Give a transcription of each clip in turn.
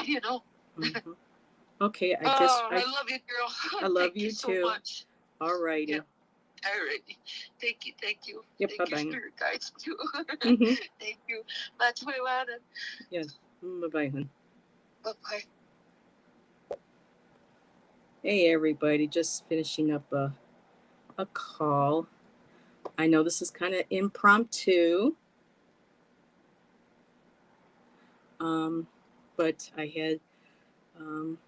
you know. Mhm. Okay, Oh, I love you, girl. I love Thank you you so too. much. All Yeah. righty. All right. Thank you. Thank you. Yep. Bye Thank you, bye. spirit guides, too. Mm-hmm. Thank you. That's my water. Yeah. Bye bye, hun. Bye bye. Hey, everybody. Just finishing up a call. I know this is kind of impromptu, um, but I had um,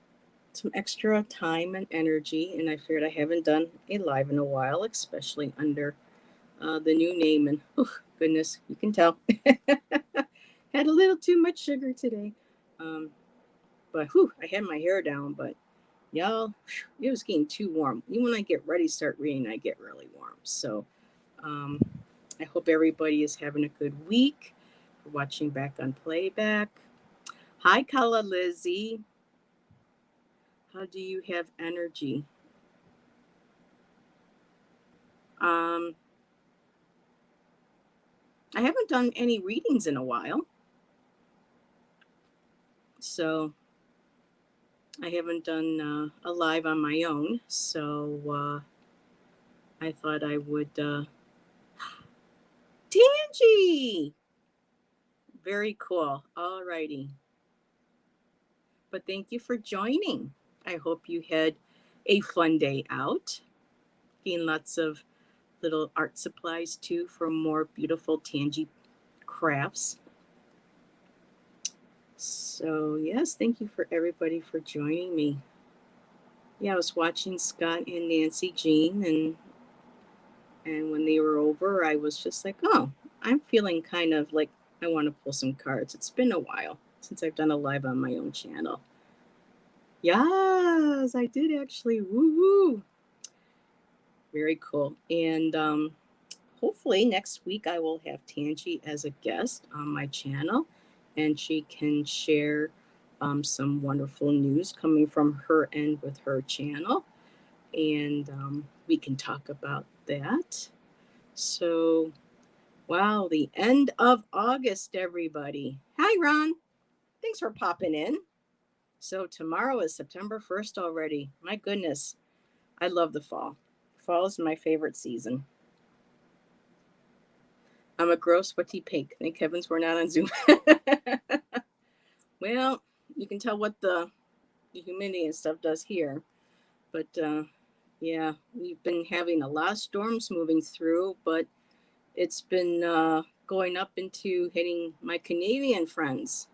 some extra time and energy, and I figured I haven't done a live in a while, especially under the new name. And oh, goodness, you can tell. Had a little too much sugar today. Um, but whew, I had my hair down, but y'all, it was getting too warm. Even when I get ready to start reading, I get really warm. So um, I hope everybody is having a good week. We're watching back on playback. Hi, Kala Lizzie. How do you have energy? Um, I haven't done any readings in a while, so I haven't done a live on my own. So I thought I would. Tangy! Very cool. All righty. But thank you for joining. I hope you had a fun day out. Getting lots of little art supplies too for more beautiful Tangy crafts. So, yes, thank you for everybody for joining me. Yeah, I was watching Scott and Nancy Jean, and when they were over, I was just like, oh, I'm feeling kind of like I want to pull some cards. It's been a while since I've done a live on my own channel. Yes, I did actually. Woo woo. Very cool. And hopefully next week I will have Tangi as a guest on my channel, and she can share some wonderful news coming from her end with her channel, and we can talk about that. So, wow, the end of August, everybody. Hi, Ron. Thanks for popping in. So, tomorrow is September 1st already. My goodness, I love the fall. Fall is my favorite season. I'm a gross sweaty pink. Thank heavens we're not on Zoom. Well, you can tell what the humidity and stuff does here. But yeah, we've been having a lot of storms moving through, but it's been going up into hitting my Canadian friends.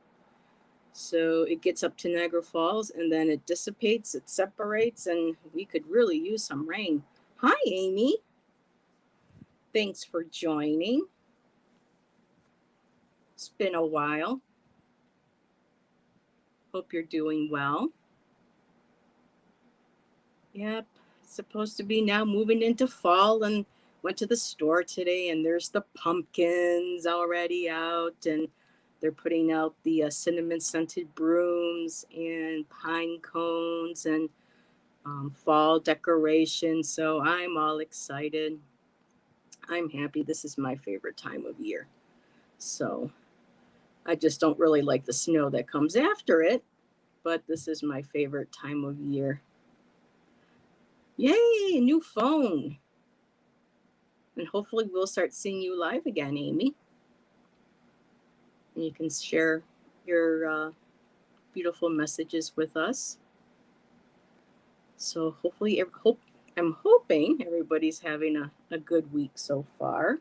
So it gets up to Niagara Falls and then it dissipates, it separates, and we could really use some rain. Hi, Amy. Thanks for joining. It's been a while. Hope you're doing well. Yep, it's supposed to be now moving into fall, and went to the store today and there's the pumpkins already out, and they're putting out the cinnamon scented brooms and pine cones and fall decorations. So I'm all excited. I'm happy. This is my favorite time of year. So I just don't really like the snow that comes after it, but this is my favorite time of year. Yay, a new phone. And hopefully we'll start seeing you live again, Amy. And you can share your beautiful messages with us. So hopefully, I'm hoping everybody's having a good week so far.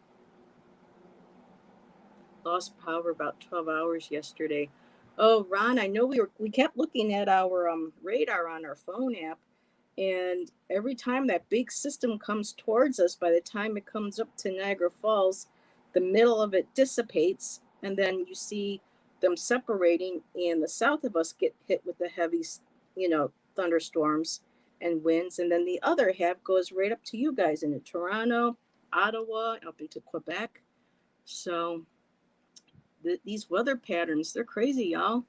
Lost power about 12 hours yesterday. Oh, Ron, I know we kept looking at our radar on our phone app, and every time that big system comes towards us, by the time it comes up to Niagara Falls, the middle of it dissipates, and then you see them separating, and the south of us get hit with the heavy, thunderstorms and winds, and then the other half goes right up to you guys into Toronto, Ottawa, up into Quebec. So these weather patterns, they're crazy, y'all.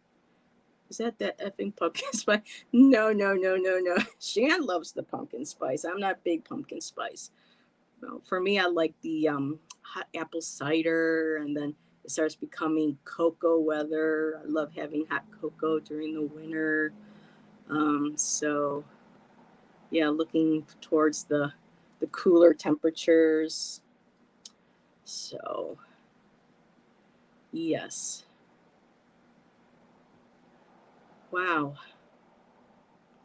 Is that effing pumpkin spice? No, no, no, no, no. Shan loves the pumpkin spice. I'm not big pumpkin spice. No, for me, I like the hot apple cider, and then it starts becoming cocoa weather. I love having hot cocoa during the winter. So yeah, looking towards the cooler temperatures. So yes, wow.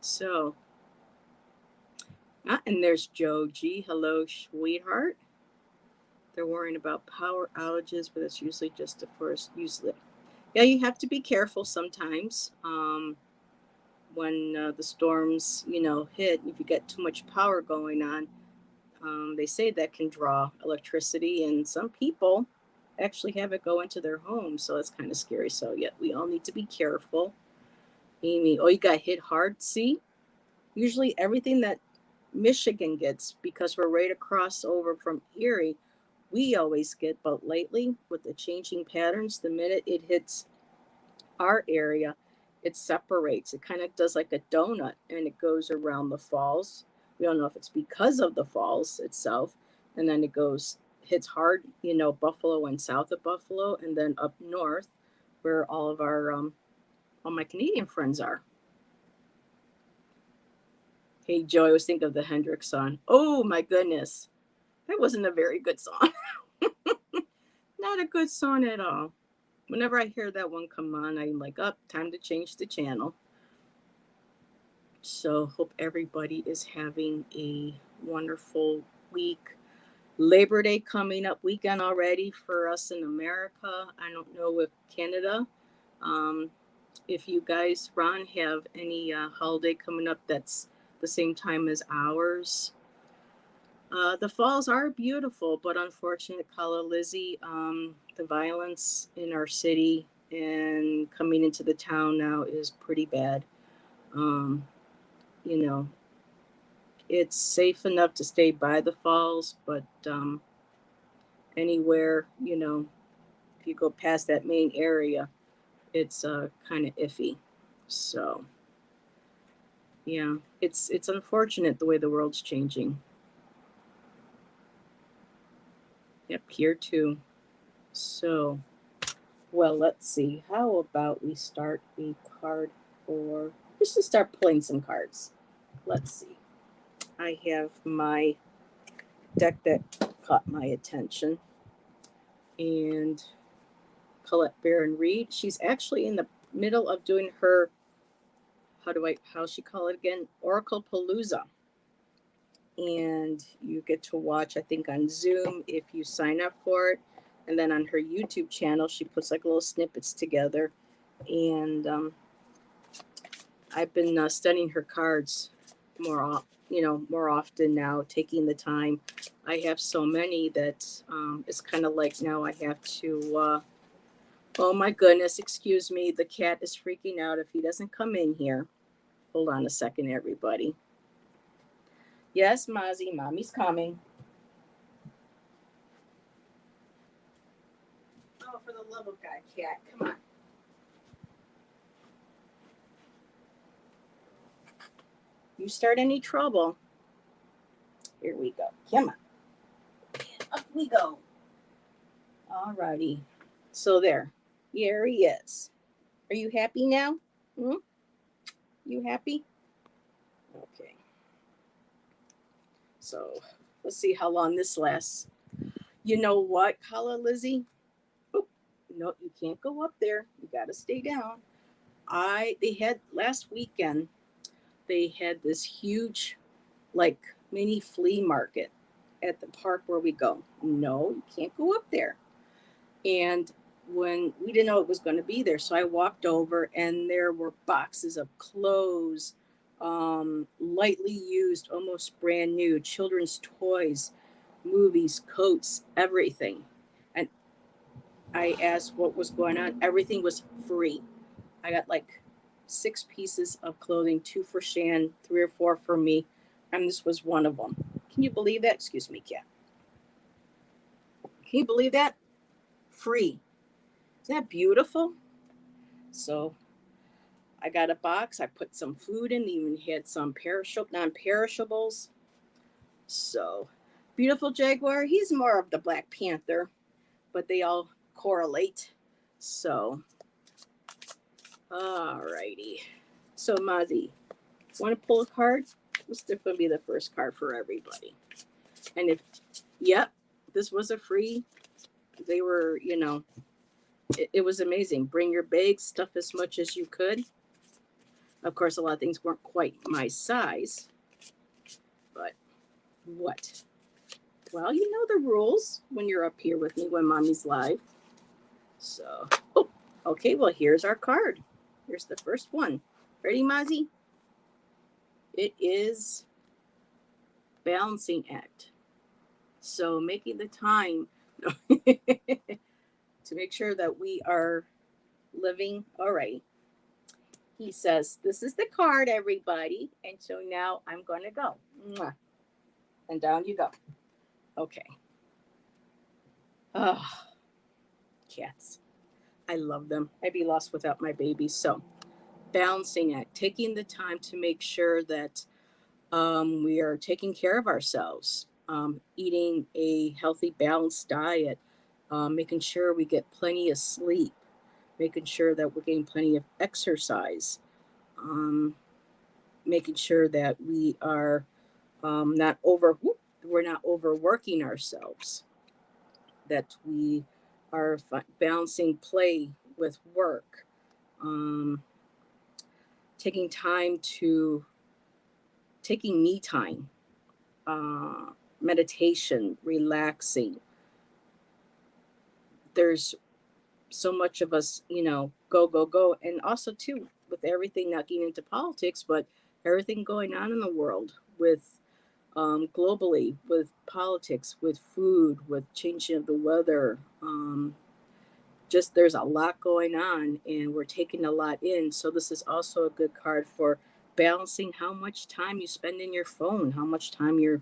So and there's Joe G. Hello, sweetheart. They're worrying about power outages, but it's usually just a first. Usually, yeah, you have to be careful sometimes. When the storms, hit, if you get too much power going on, they say that can draw electricity, and some people actually have it go into their homes. So it's kind of scary. So, yeah, we all need to be careful. Amy, oh, you got hit hard. See, usually everything that Michigan gets, because we're right across over from Erie, we always get. But lately, with the changing patterns, the minute it hits our area, it separates. It kind of does like a donut and it goes around the falls. We don't know if it's because of the falls itself. And then it goes, hits hard, Buffalo and south of Buffalo, and then up north where all my Canadian friends are. Hey, Joe, I was thinking of the Hendrix song. Oh, my goodness. That wasn't a very good song. Not a good song at all. Whenever I hear that one come on, I'm like, up, time to change the channel. So, hope everybody is having a wonderful week. Labor Day coming up weekend already for us in America. I don't know if Canada, um, if you guys, Ron, have any holiday coming up that's the same time as ours. The falls are beautiful, but unfortunate, Kala Lizzie, the violence in our city and coming into the town now is pretty bad. Um, you know, it's safe enough to stay by the falls, but anywhere, if you go past that main area, it's kind of iffy. So yeah, it's unfortunate the way the world's changing. Yep, here too. So well, let's see. How about we start a card for? We should start pulling some cards. Let's see. I have my deck that caught my attention, and Colette Baron Reed. She's actually in the middle of doing her how she call it again? Oracle Palooza. And you get to watch, I think, on Zoom if you sign up for it. And then on her YouTube channel, she puts like little snippets together. And I've been studying her cards more often now, taking the time. I have so many that it's kind of like now I have to. Oh my goodness, excuse me. The cat is freaking out if he doesn't come in here. Hold on a second, everybody. Yes, Mozzie, mommy's coming. Oh, for the love of God, cat, come on. You start any trouble. Here we go. Come on. Up we go. Alrighty. So there. Here he is. Are you happy now? Hmm? You happy? Okay. So let's see how long this lasts. You know what, Kala Lizzie? Oh, no, you can't go up there. You gotta stay down. They had last weekend, they had this huge like mini flea market at the park where we go. No, you can't go up there. And when we didn't know it was going to be there, so I walked over and there were boxes of clothes, lightly used, almost brand new, children's toys, movies, coats, everything. And I asked what was going on. Everything was free. I got like 6 pieces of clothing, 2 for Shan, 3 or 4 for me, and this was one of them. Can you believe that? Excuse me, cat. Can you believe that? Free. Isn't that beautiful? So I got a box. I put some food in. Even had some non-perishables. So beautiful Jaguar. He's more of the Black Panther, but they all correlate. So, alrighty. So, Mazi, want to pull a card? This is going to be the first card for everybody. And if, yep, this was a free, they were, it was amazing. Bring your bags, stuff as much as you could. Of course, a lot of things weren't quite my size, but what? Well, you know the rules when you're up here with me when mommy's live. So, oh, okay, well, here's our card. Here's the first one. Ready, Mozzie? It is balancing act. So, making the time to make sure that we are living. All right. He says, this is the card, everybody. And so now I'm going to go. Mwah. And down you go. Okay. Oh, cats. I love them. I'd be lost without my babies. So, balancing act, taking the time to make sure that we are taking care of ourselves, eating a healthy, balanced diet, making sure we get plenty of sleep, making sure that we're getting plenty of exercise, um, making sure that we are we're not overworking ourselves, that we are balancing play with work, um, taking time to taking me time, uh, meditation, relaxing. There's so much of us, go, go, go. And also, too, with everything, not getting into politics, but everything going on in the world with globally, with politics, with food, with changing of the weather. Just there's a lot going on and we're taking a lot in. So, this is also a good card for balancing how much time you spend in your phone, how much time you're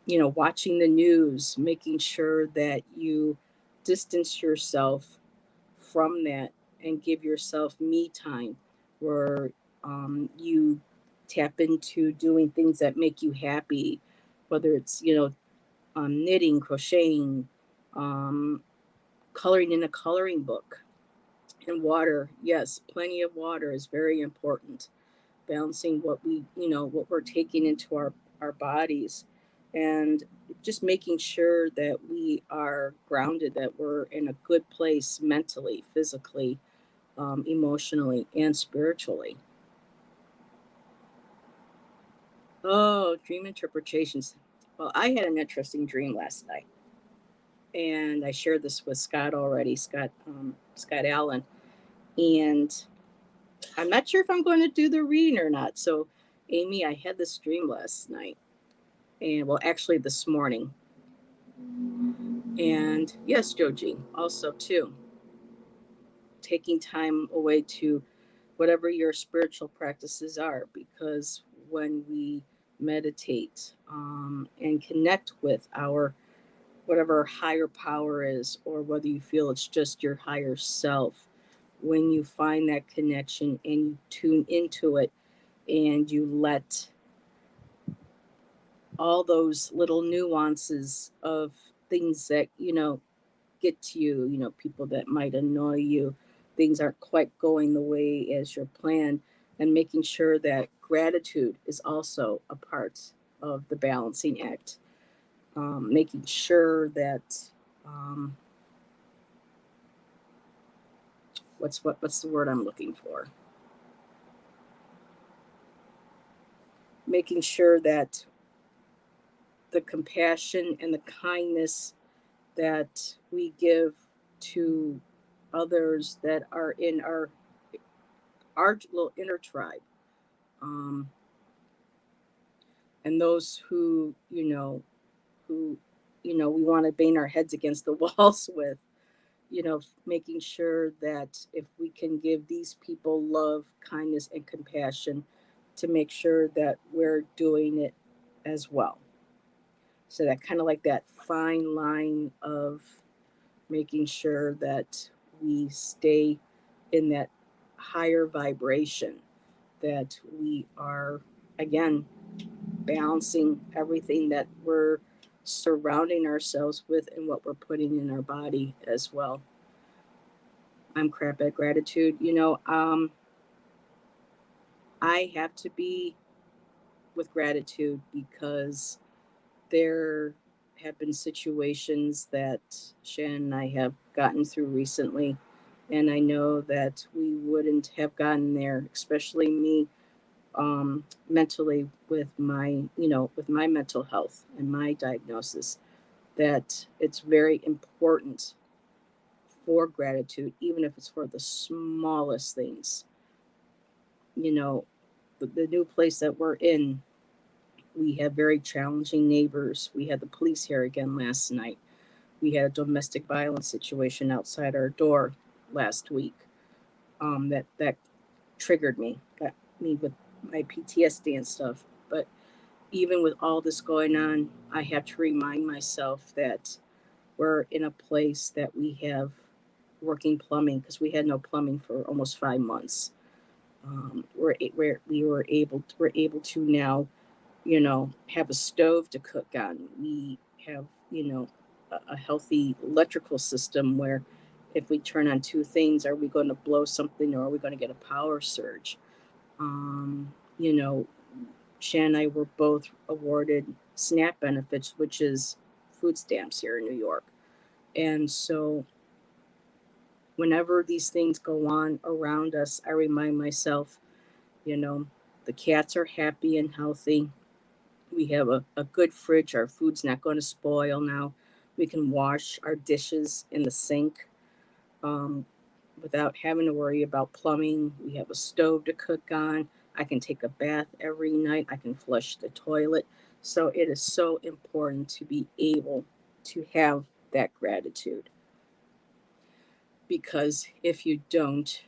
watching the news, making sure that you distance yourself from that and give yourself me time where you tap into doing things that make you happy, whether it's, knitting, crocheting, um, coloring in a coloring book, and water. Yes, plenty of water is very important. Balancing what we're taking into our bodies, and just making sure that we are grounded, that we're in a good place mentally, physically, emotionally, and spiritually. Oh, dream interpretations. Well, I had an interesting dream last night, and I shared this with Scott already, Scott Allen, and I'm not sure if I'm going to do the reading or not. So, Amy, I had this dream last night, and well, actually this morning. And yes, Joji, also too, taking time away to whatever your spiritual practices are, because when we meditate and connect with our whatever higher power is, or whether you feel it's just your higher self, when you find that connection and you tune into it and you let all those little nuances of things that get to you, people that might annoy you, things aren't quite going the way as you're planned, and making sure that gratitude is also a part of the balancing act. Making sure that um, what's the word I'm looking for? Making sure that the compassion and the kindness that we give to others that are in our little inner tribe, um, and those who we want to bang our heads against the walls with, making sure that if we can give these people love, kindness, and compassion, to make sure that we're doing it as well. So that kind of like that fine line of making sure that we stay in that higher vibration, that we are, again, balancing everything that we're surrounding ourselves with and what we're putting in our body as well. I'm crap at gratitude. I have to be with gratitude because there have been situations that Shannon and I have gotten through recently, and I know that we wouldn't have gotten there, especially me, mentally with my mental health and my diagnosis. That it's very important for gratitude, even if it's for the smallest things. You know, the new place that we're in, we have very challenging neighbors. We had the police here again last night. We had a domestic violence situation outside our door last week. That triggered me, got me with my PTSD and stuff. But even with all this going on, I have to remind myself that we're in a place that we have working plumbing because we had no plumbing for almost 5 months. We're able to now, have a stove to cook on. We have, a healthy electrical system where if we turn on two things, are we going to blow something or are we going to get a power surge? You know, Shan and I were both awarded SNAP benefits, which is food stamps here in New York. And so whenever these things go on around us, I remind myself, you know, the cats are happy and healthy. We have a good fridge. Our food's not going to spoil now. We can wash our dishes in the sink um, without having to worry about plumbing. We have a stove to cook on. I can take a bath every night. I can flush the toilet. So it is so important to be able to have that gratitude because if you don't,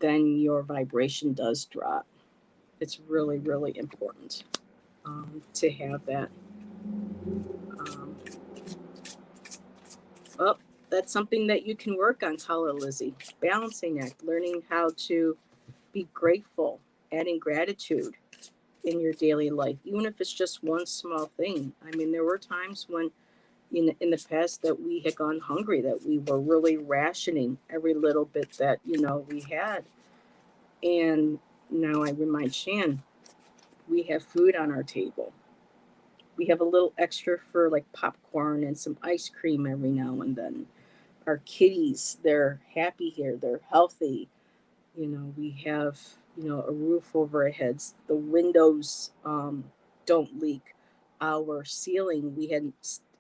then your vibration does drop. It's really, really important to have that. Um, well, that's something that you can work on, Color Lizzie. Balancing act, learning how to be grateful, adding gratitude in your daily life, even if it's just one small thing. I mean, there were times when in the past that we had gone hungry, that we were really rationing every little bit that, we had. And now I remind Shan, we have food on our table. We have a little extra for like popcorn and some ice cream every now and then. Our kitties, they're happy here, they're healthy. We have, a roof over our heads. The windows don't leak. Our ceiling, we had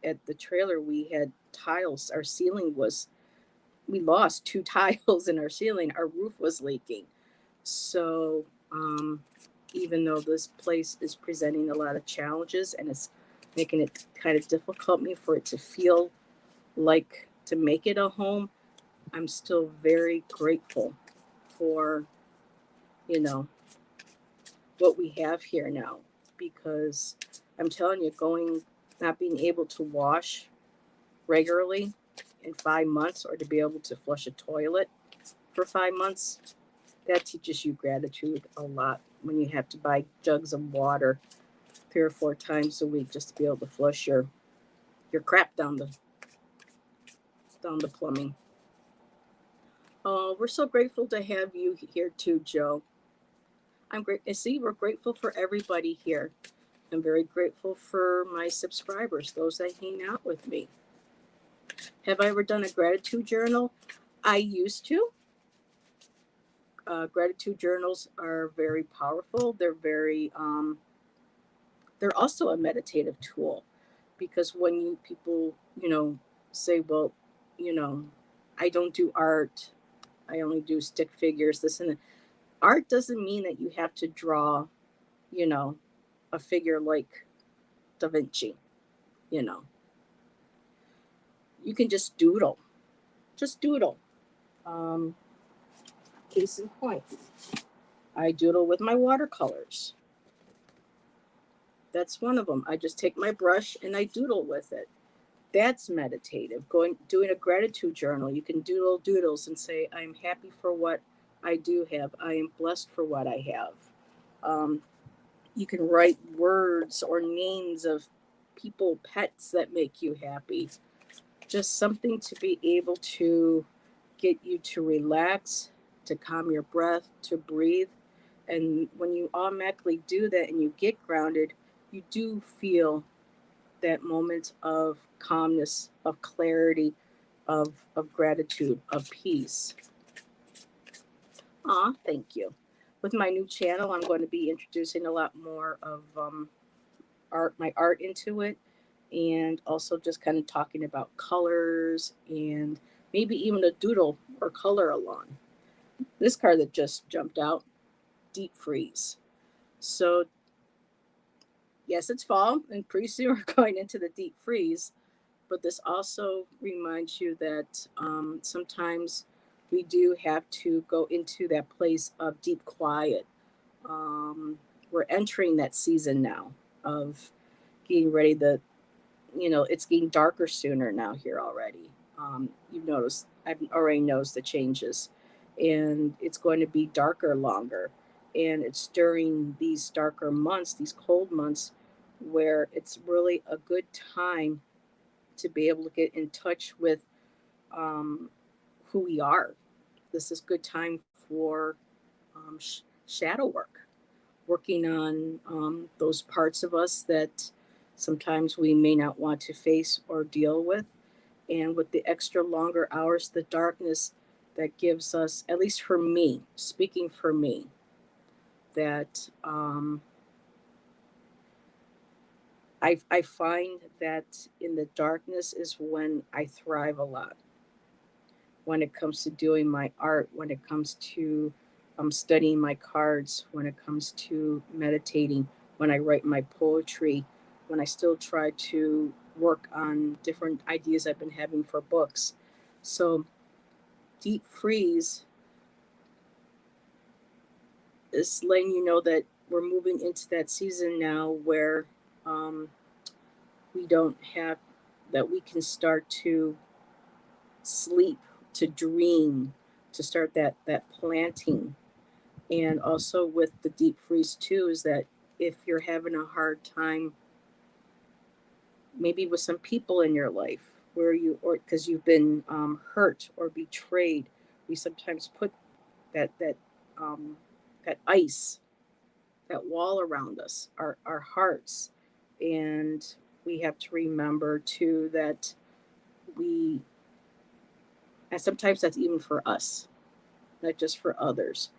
at the trailer, we had tiles. Our ceiling was, we lost two tiles in our ceiling. Our roof was leaking. So, even though this place is presenting a lot of challenges and it's making it kind of difficult me for it to feel like to make it a home, I'm still very grateful for, you know, what we have here now. Because I'm telling you, not being able to wash regularly in 5 months or to be able to flush a toilet for 5 months, that teaches you gratitude a lot when you have to buy jugs of water 3 or 4 times a week just to be able to flush your crap down the plumbing. Oh, we're so grateful to have you here too, Joe. I'm great. I see we're grateful for everybody here. I'm very grateful for my subscribers, those that hang out with me. Have I ever done a gratitude journal? I used to. Gratitude journals are very powerful. They're also a meditative tool because when people, say, well, you know, I don't do art. I only do stick figures, this and that. Art doesn't mean that you have to draw, you know, a figure like Da Vinci, you know. You can just doodle. Just doodle. Um, Case in point, I doodle with my watercolors. That's one of them. I just take my brush and I doodle with it. That's meditative. Doing a gratitude journal. You can doodle doodles and say, I'm happy for what I do have. I am blessed for what I have. Um, you can write words or names of people, pets that make you happy. Just something to be able to get you to relax, to calm your breath, to breathe. And when you automatically do that and you get grounded, you do feel that moment of calmness, of clarity, of gratitude, of peace. Aw, thank you. With my new channel, I'm going to be introducing a lot more of my art into it, and also just kind of talking about colors and maybe even a doodle or color along. This card that just jumped out, deep freeze. So yes, it's fall, and pretty soon we're going into the deep freeze. But this also reminds you that sometimes we do have to go into that place of deep quiet. Um, we're entering that season now of getting ready. It's getting darker sooner now here already. You've noticed, I've already noticed the changes, and it's going to be darker longer. And it's during these darker months, these cold months, where it's really a good time to be able to get in touch with um, who we are. This is good time for shadow work, working on those parts of us that sometimes we may not want to face or deal with. And with the extra longer hours, the darkness that gives us, at least for me, speaking for me, that I find that in the darkness is when I thrive a lot. When it comes to doing my art, when it comes to studying my cards, when it comes to meditating, when I write my poetry, when I still try to work on different ideas I've been having for books. So, deep freeze is letting you know that we're moving into that season now where um, we don't have, that we can start to sleep, to dream, to start that planting. And also with the deep freeze too is that if you're having a hard time maybe with some people in your life where you, or because you've been hurt or betrayed, we sometimes put that um, that ice, that wall around us, our hearts. And we have to remember too that we, and sometimes that's even for us, not just for others.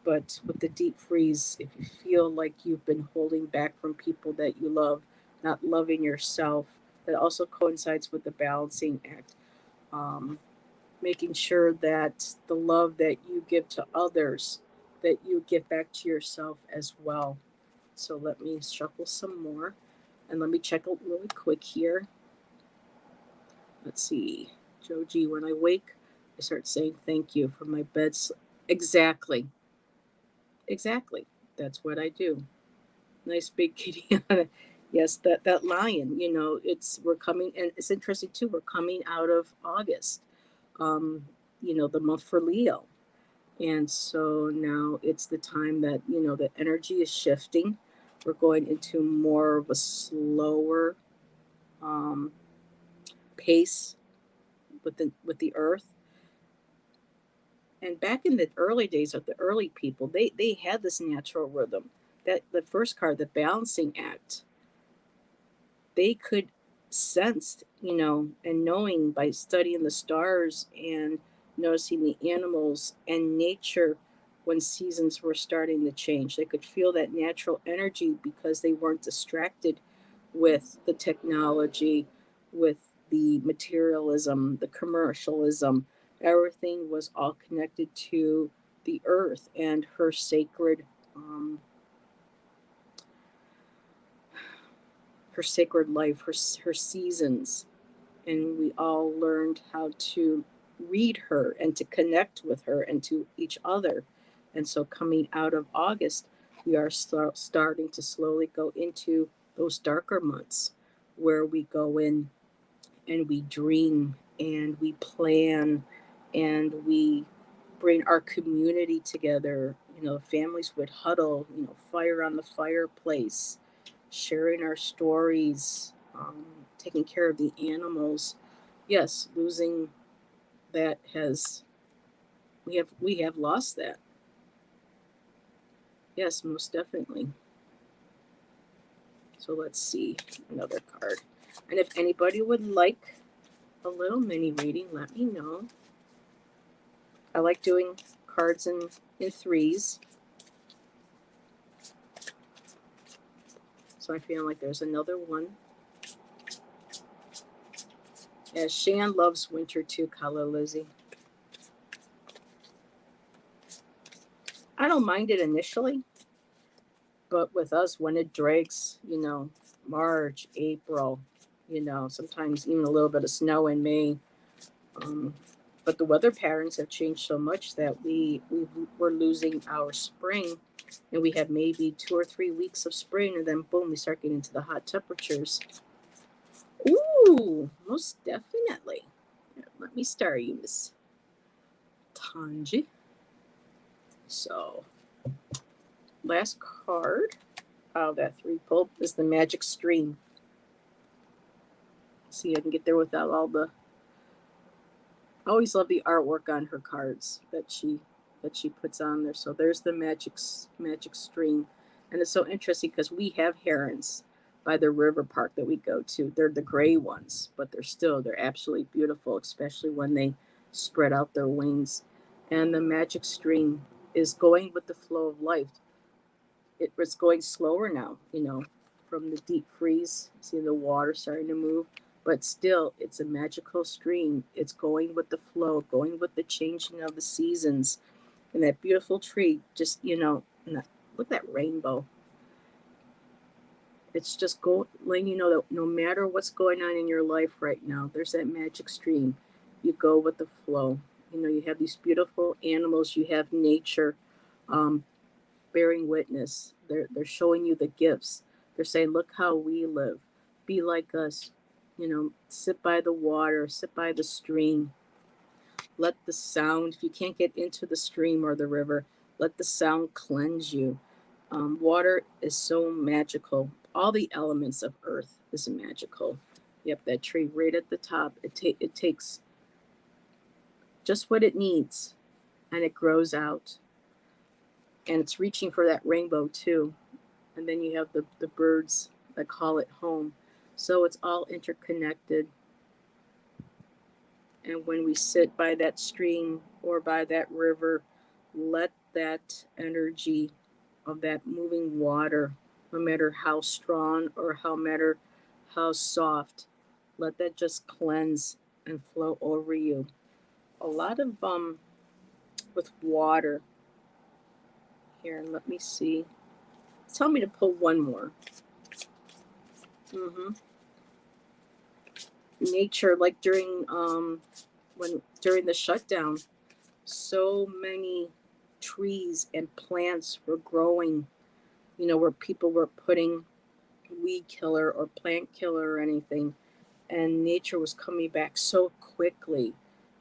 But with the deep freeze, if you feel like you've been holding back from people that you love, not loving yourself, that also coincides with the balancing act. Um, Making sure that the love that you give to others, that you give back to yourself as well. So let me shuffle some more, and let me check out really quick here. Let's see. Joji, when I wake, I start saying thank you for my bed. Exactly. Exactly. That's what I do. Nice big kitty on it. Yes, that lion. It's we're coming, and it's interesting too. We're coming out of August. Um, the month for Leo, and so now it's the time that the energy is shifting. We're going into more of a slower um, pace with the earth. And back in the early days of the early people, they had this natural rhythm. That the first card, the balancing act, they could sense, and knowing by studying the stars and noticing the animals and nature when seasons were starting to change. They could feel that natural energy because they weren't distracted with the technology, with the materialism, the commercialism. Everything was all connected to the earth and her sacred life, her seasons. And we all learned how to read her and to connect with her and to each other. And so, coming out of August, we are starting to slowly go into those darker months where we go in and we dream and we plan and we bring our community together. Families would huddle, fire on the fireplace, sharing our stories, taking care of the animals. Yes, losing that has. We have lost that. Yes, most definitely. So let's see another card. And if anybody would like a little mini reading, let me know. I like doing cards in threes. So I feel like there's another one. As Shan loves winter too, Kala Lizzie. I don't mind it initially, but with us, when it drags, March, April, sometimes even a little bit of snow in May. Um, but the weather patterns have changed so much that we're losing our spring, and we have maybe 2 or 3 weeks of spring, and then boom, we start getting into the hot temperatures. Ooh, most definitely. Here, let me start you, Miss Tanji. So, last card out of that three pull is the Magic Stream. See, I can get there without all the. I always love the artwork on her cards that she puts on there. So there's the Magic Stream, and it's so interesting because we have herons by the river park that we go to. They're the gray ones, but they're absolutely beautiful, especially when they spread out their wings. And the Magic Stream is going with the flow of life. It's going slower now, from the deep freeze. See the water starting to move, but still, it's a magical stream. It's going with the flow, going with the changing of the seasons. And that beautiful tree, just, look at that rainbow. It's just letting you know that no matter what's going on in your life right now, there's that magic stream. You go with the flow. You have these beautiful animals, you have nature. Um, Bearing witness. They're showing you the gifts. They're saying, "Look how we live. Be like us. Sit by the water, sit by the stream. Let the sound. If you can't get into the stream or the river, let the sound cleanse you." Water is so magical. All the elements of earth is magical. Yep, that tree right at the top. It takes just what it needs, and it grows out, and it's reaching for that rainbow too. And then you have the birds that call it home. So it's all interconnected. And when we sit by that stream or by that river, let that energy of that moving water, no matter how strong or how soft, let that just cleanse and flow over you. A lot of with water here. Let me see. Tell me to pull one more. Mm-hmm. Nature, like during the shutdown, so many trees and plants were growing, where people were putting weed killer or plant killer or anything, and nature was coming back so quickly.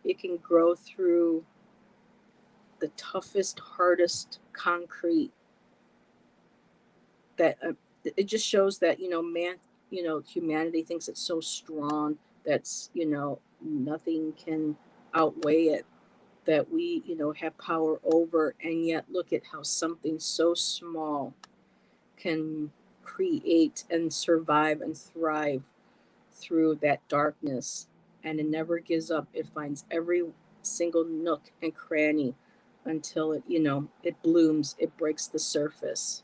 It can grow through the toughest, hardest concrete. That it just shows that man, humanity thinks it's so strong that's nothing can outweigh it, that we have power over, and yet look at how something so small can create and survive and thrive through that darkness, and it never gives up. It finds every single nook and cranny until it blooms, it breaks the surface.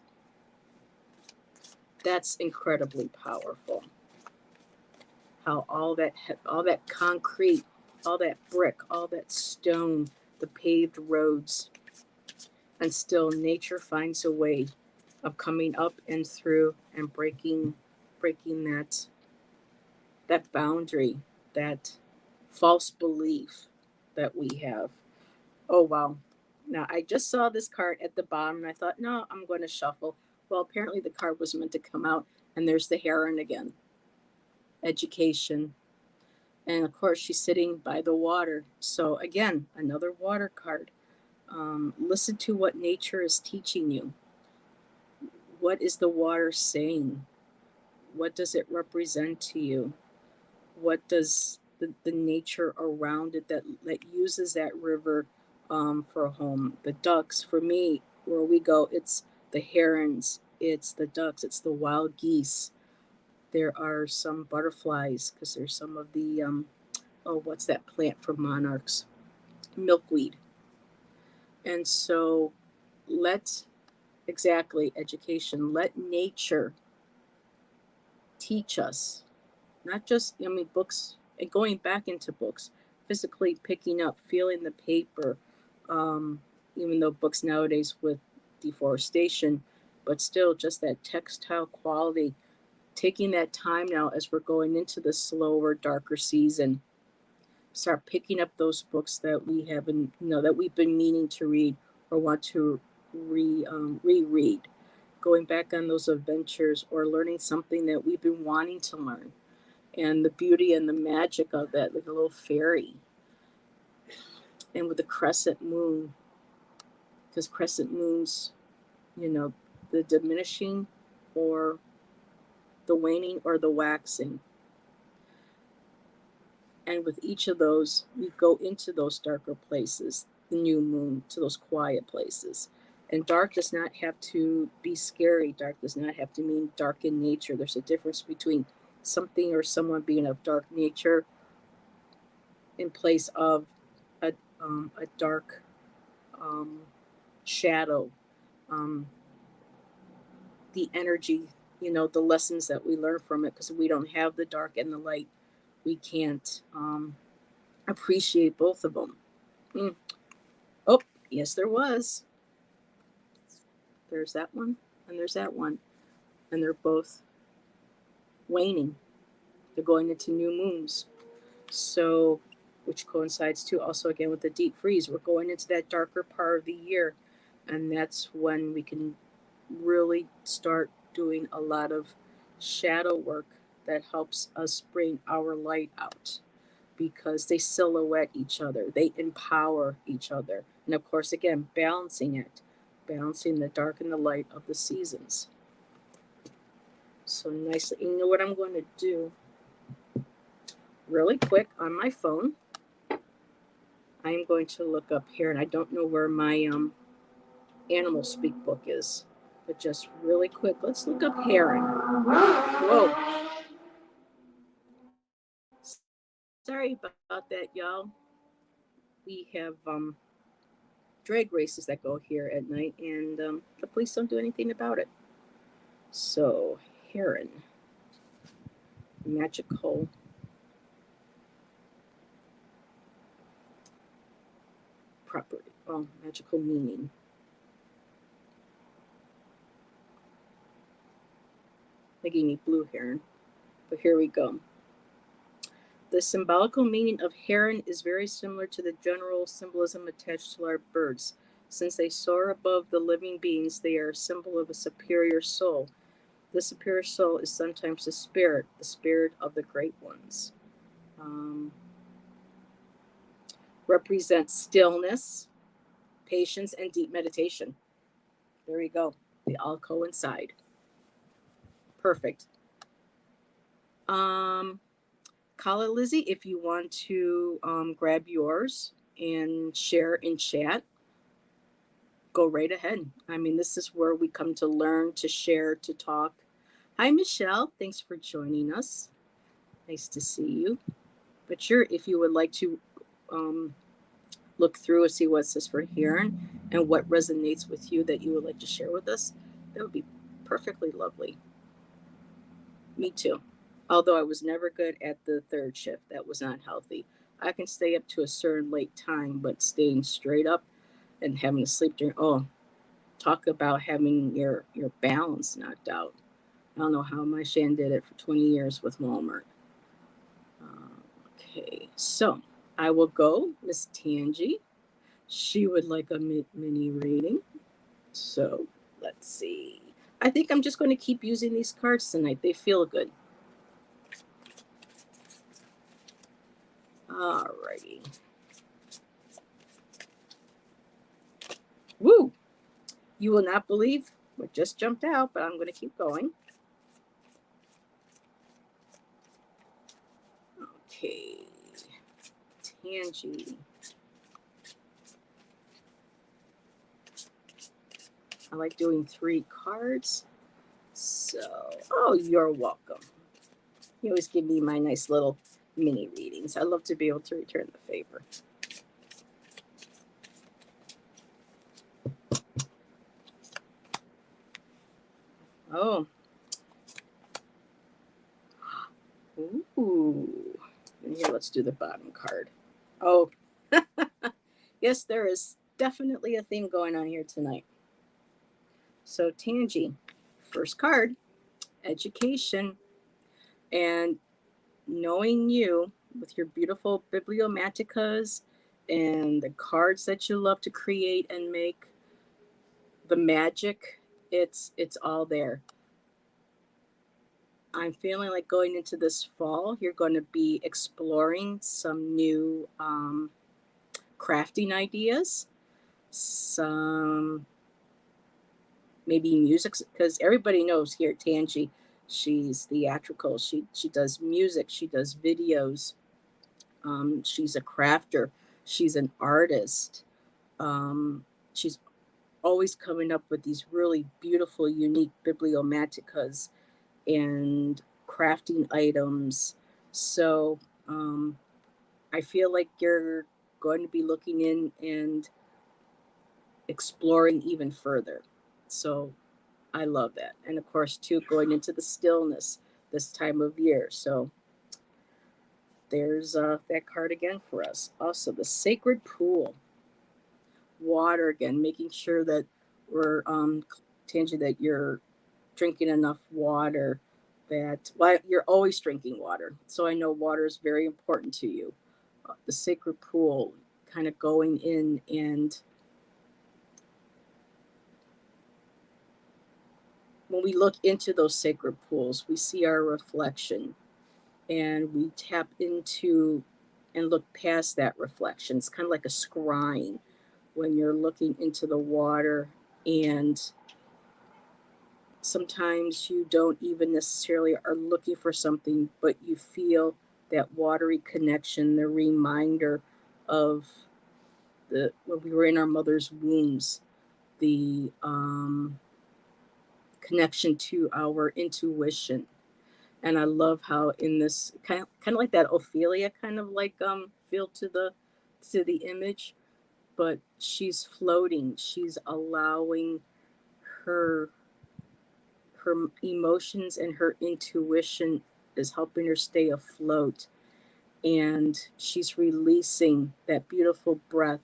That's incredibly powerful. How all that concrete, all that brick, all that stone, the paved roads, and still nature finds a way of coming up and through and breaking that boundary, that false belief that we have. Oh wow. Now I just saw this card at the bottom and I thought, no, I'm going to shuffle. Well, apparently the card was meant to come out, and there's the heron again. Education. And of course, she's sitting by the water. So, again, another water card. Listen to what nature is teaching you. What is the water saying? What does it represent to you? What does the nature around it that uses that river for a home. The ducks, for me, where we go, it's the herons, it's the ducks, it's the wild geese. There are some butterflies because there's some of the oh, what's that plant for monarchs? Milkweed. And so let exactly education, let nature teach us, not just, I mean, books and going back into books, physically picking up, feeling the paper, um, even though books nowadays with deforestation, but still just that textile quality, taking that time now as we're going into the slower, darker season, start picking up those books that we haven't, that we've been meaning to read or want to reread, going back on those adventures or learning something that we've been wanting to learn, and the beauty and the magic of that, like a little fairy. And with the crescent moon, because crescent moons, you know, the diminishing or the waning or the waxing. And with each of those, we go into those darker places, the new moon, to those quiet places. And dark does not have to be scary. Dark does not have to mean dark in nature. There's a difference between something or someone being of dark nature in place of a dark um, shadow, um, the energy, the lessons that we learn from it, because we don't have the dark and the light. We can't appreciate both of them. Mm. Oh, yes, there was. There's that one, and there's that one. And they're both waning. They're going into new moons. So, which coincides too, also again with the deep freeze. We're going into that darker part of the year. And that's when we can really start doing a lot of shadow work that helps us bring our light out, because they silhouette each other, they empower each other. And of course, again, balancing it, balancing the dark and the light of the seasons. So nicely, you know what I'm going to do really quick on my phone? I'm going to look up here, and I don't know where my animal speak book is, but just really quick, let's look up heron. Whoa. Sorry about that, y'all. We have drag races that go here at night, and the police don't do anything about it. So, heron, magical property, well, magical meaning. They gave me blue heron, but here we go. The symbolical meaning of heron is very similar to the general symbolism attached to large birds. Since they soar above the living beings, they are a symbol of a superior soul. The superior soul is sometimes the spirit of the great ones. Um, Represents stillness, patience, and deep meditation. There we go. They all coincide. Perfect. Um, Call Lizzie if you want to grab yours and share in chat. Go right ahead. I mean, this is where we come to learn, to share, to talk. Hi, Michelle. Thanks for joining us. Nice to see you. But sure, if you would like to um, look through and see what it says for hearing and what resonates with you that you would like to share with us, that would be perfectly lovely. Me too. Although I was never good at the third shift, that was not healthy. I can stay up to a certain late time, but staying straight up and having to sleep during, oh, talk about having your balance knocked out. I don't know how my Shan did it for 20 years with Walmart. Okay, so I will go, Miss Tangi. She would like a mini reading. So let's see. I think I'm just going to keep using these cards tonight. They feel good. Alrighty. Woo! You will not believe what just jumped out, but I'm going to keep going. Okay. Tangy. I like doing 3 cards. So, oh, you're welcome. You always give me my nice little mini readings. I love to be able to return the favor. Oh, ooh. And here, let's do the bottom card. Oh, yes, there is definitely a theme going on here tonight. So, Tangi, first card, education. And knowing you with your beautiful bibliomaticas and the cards that you love to create and make, the magic, it's all there. I'm feeling like going into this fall, you're going to be exploring some new crafting ideas, some maybe music, because everybody knows here at Tangi, she's theatrical. She does music, she does videos. She's a crafter. She's an artist. She's always coming up with these really beautiful, unique bibliomaticas and crafting items. So I feel like you're going to be looking in and exploring even further. So I love that. And of course, too, going into the stillness this time of year. So there's that card again for us. Also, the sacred pool, water again, making sure that we're, Tangi, that you're drinking enough water. That, well, you're always drinking water. So I know water is very important to you. The sacred pool, kind of going in, and when we look into those sacred pools, we see our reflection and we tap into and look past that reflection. It's kind of like a scrying when you're looking into the water, and sometimes you don't even necessarily are looking for something, but you feel that watery connection, the reminder of the when we were in our mother's wombs, the connection to our intuition. And I love how in this kind of like that Ophelia kind of like feel to the image, but she's floating. She's allowing her her emotions and her intuition is helping her stay afloat, and she's releasing that beautiful breath,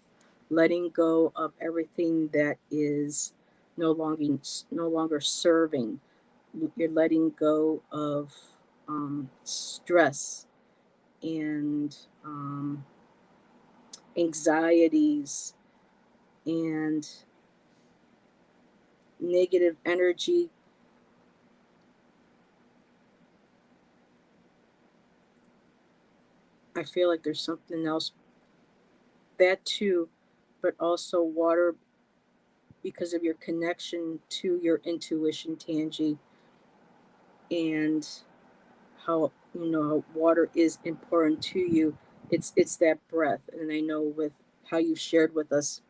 letting go of everything that is no longer serving. You're letting go of stress and anxieties and negative energy. I feel like there's something else, that too, but also water, because of your connection to your intuition, Tangi, and how how water is important to you. It's that breath, and I know with how you shared with us,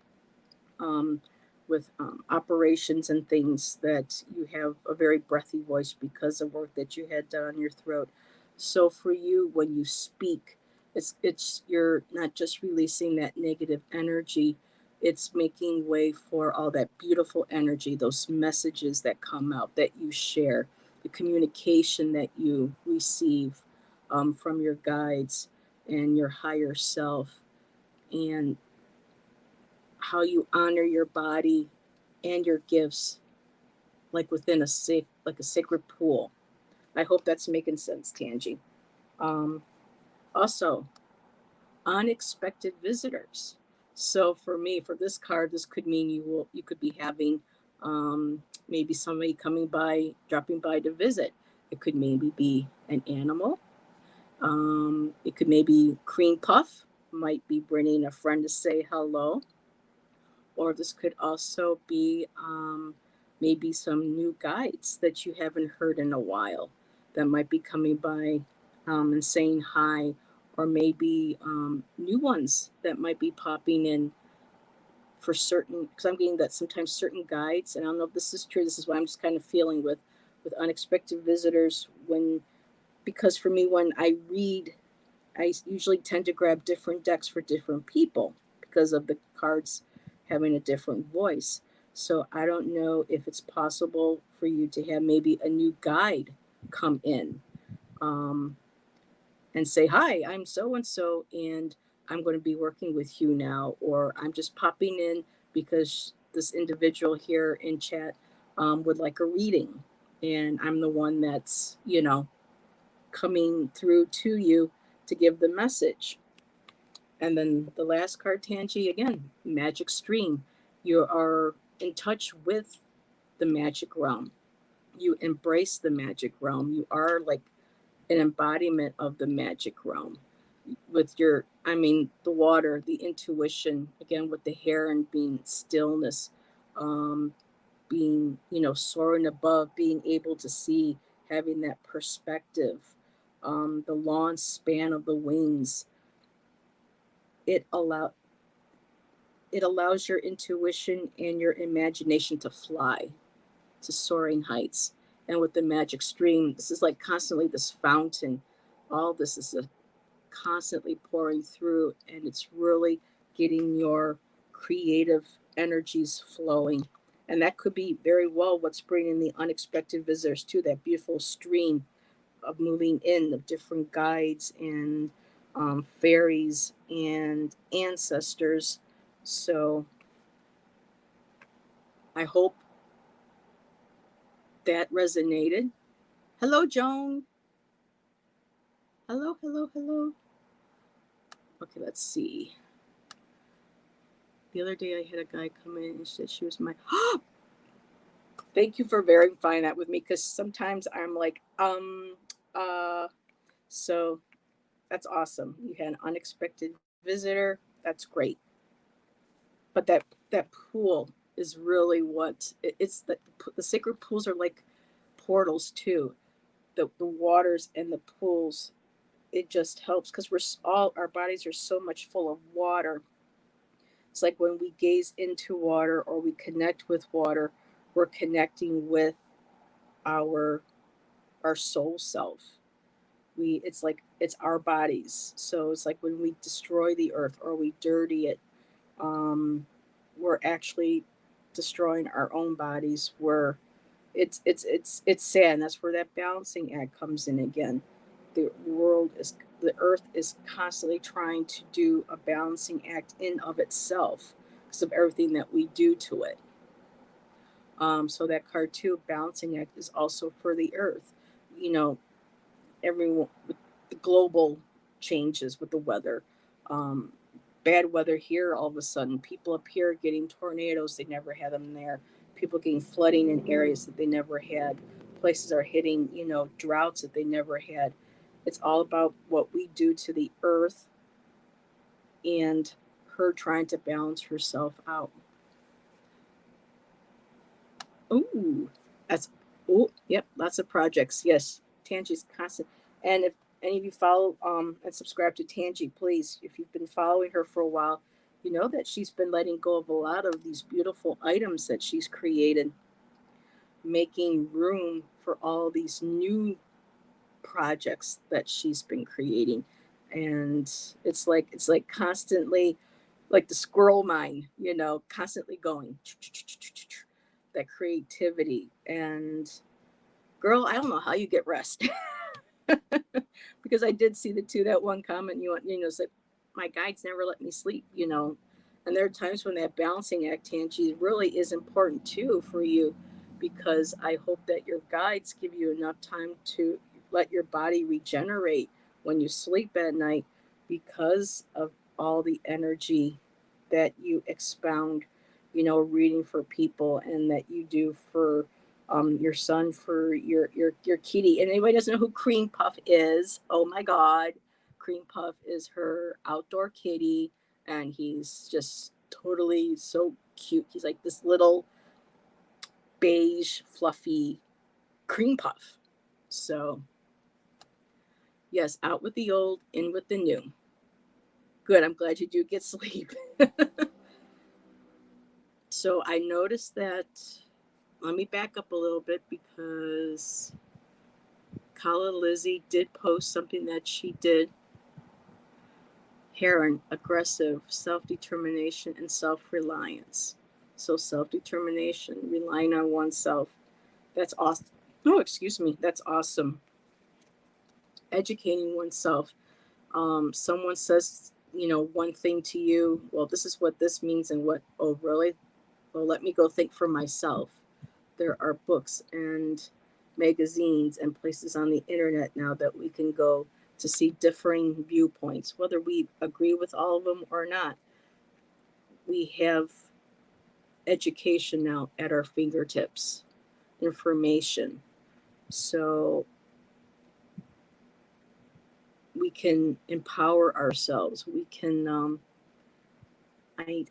um, with operations and things, that you have a very breathy voice because of work that you had done on your throat. So for you, when you speak, it's you're not just releasing that negative energy, it's making way for all that beautiful energy, those messages that come out that you share, the communication that you receive from your guides and your higher self, and how you honor your body and your gifts, like within a safe, like a sacred pool. I hope that's making sense, Tangi. Um, Also, unexpected visitors. So for me, for this card, this could mean you could be having maybe somebody coming by, dropping by to visit. It could maybe be an animal. It could maybe cream puff might be bringing a friend to say hello, or this could also be maybe some new guides that you haven't heard in a while that might be coming by and saying hi, or maybe new ones that might be popping in for certain, because I'm getting that sometimes certain guides, and I don't know if this is true. This is what I'm just kind of feeling with unexpected visitors when, because for me when I read, I usually tend to grab different decks for different people because of the cards having a different voice. So I don't know if it's possible for you to have maybe a new guide come in, um, and say, "Hi, I'm so and so, and I'm going to be working with you now," or "I'm just popping in because this individual here in chat would like a reading, and I'm the one that's, coming through to you to give the message." And then the last card, Tangi, again, magic stream. You are in touch with the magic realm. You embrace the magic realm. You are like an embodiment of the magic realm with your, I mean, the water, the intuition, again, with the hair and being stillness, um, being, soaring above, being able to see, having that perspective, the long span of the wings. It allow it allows your intuition and your imagination to fly to soaring heights. And with the magic stream, this is like constantly this fountain. All this is constantly pouring through, and it's really getting your creative energies flowing. And that could be very well what's bringing the unexpected visitors to that beautiful stream of moving in of different guides and fairies and ancestors. So I hope that resonated. Hello, Joan. Hello, hello, hello. Okay, let's see. The other day I had a guy come in and said she was my. Thank you for verifying that with me, because sometimes I'm like, uh, so that's awesome. You had an unexpected visitor. That's great. But that pool is really what it's the sacred pools are like portals too. The waters and the pools, it just helps because we're all our bodies are so much full of water. It's like when we gaze into water or we connect with water, we're connecting with our our soul self. We It's like it's our bodies. So it's like when we destroy the earth or we dirty it, um, we're actually destroying our own bodies. We're it's sad. And that's where that balancing act comes in again. The earth is constantly trying to do a balancing act in of itself because of everything that we do to it. So that card too, balancing act, is also for the earth. You know, everyone with the global changes with the weather. Um, Bad weather here, all of a sudden, people up here getting tornadoes, they never had them there. People getting flooding in areas that they never had. Places are hitting, droughts that they never had. It's all about what we do to the earth and her trying to balance herself out. Ooh, that's yep, lots of projects. Yes, Tangi's constant. And if any of you follow and subscribe to Tangi, please, if you've been following her for a while, you know that she's been letting go of a lot of these beautiful items that she's created, making room for all these new projects that she's been creating. And it's like constantly like the squirrel mind, constantly going that creativity. And girl, I don't know how you get rest. Because I did see the two that one comment said, my guides never let me sleep. And there are times when that balancing act, Angie, really is important too for you, because I hope that your guides give you enough time to let your body regenerate when you sleep at night, because of all the energy that you expound, reading for people, and that you do for your son, for your kitty. And anybody doesn't know who Cream Puff is, oh my God, Cream Puff is her outdoor kitty, and he's just totally so cute. He's like this little beige, fluffy cream puff. So yes, out with the old, in with the new. Good. I'm glad you do get sleep. So I noticed that, let me back up a little bit because Kala Lizzie did post something that she did. Heron, aggressive, self-determination, and self-reliance. So self-determination, relying on oneself. That's awesome. Oh, excuse me. That's awesome. Educating oneself. Someone says, one thing to you. Well, this is what this means, and what? Oh, really? Well, let me go think for myself. There are books and magazines and places on the internet now that we can go to see differing viewpoints, whether we agree with all of them or not. We have education now at our fingertips, information. So we can empower ourselves. We can,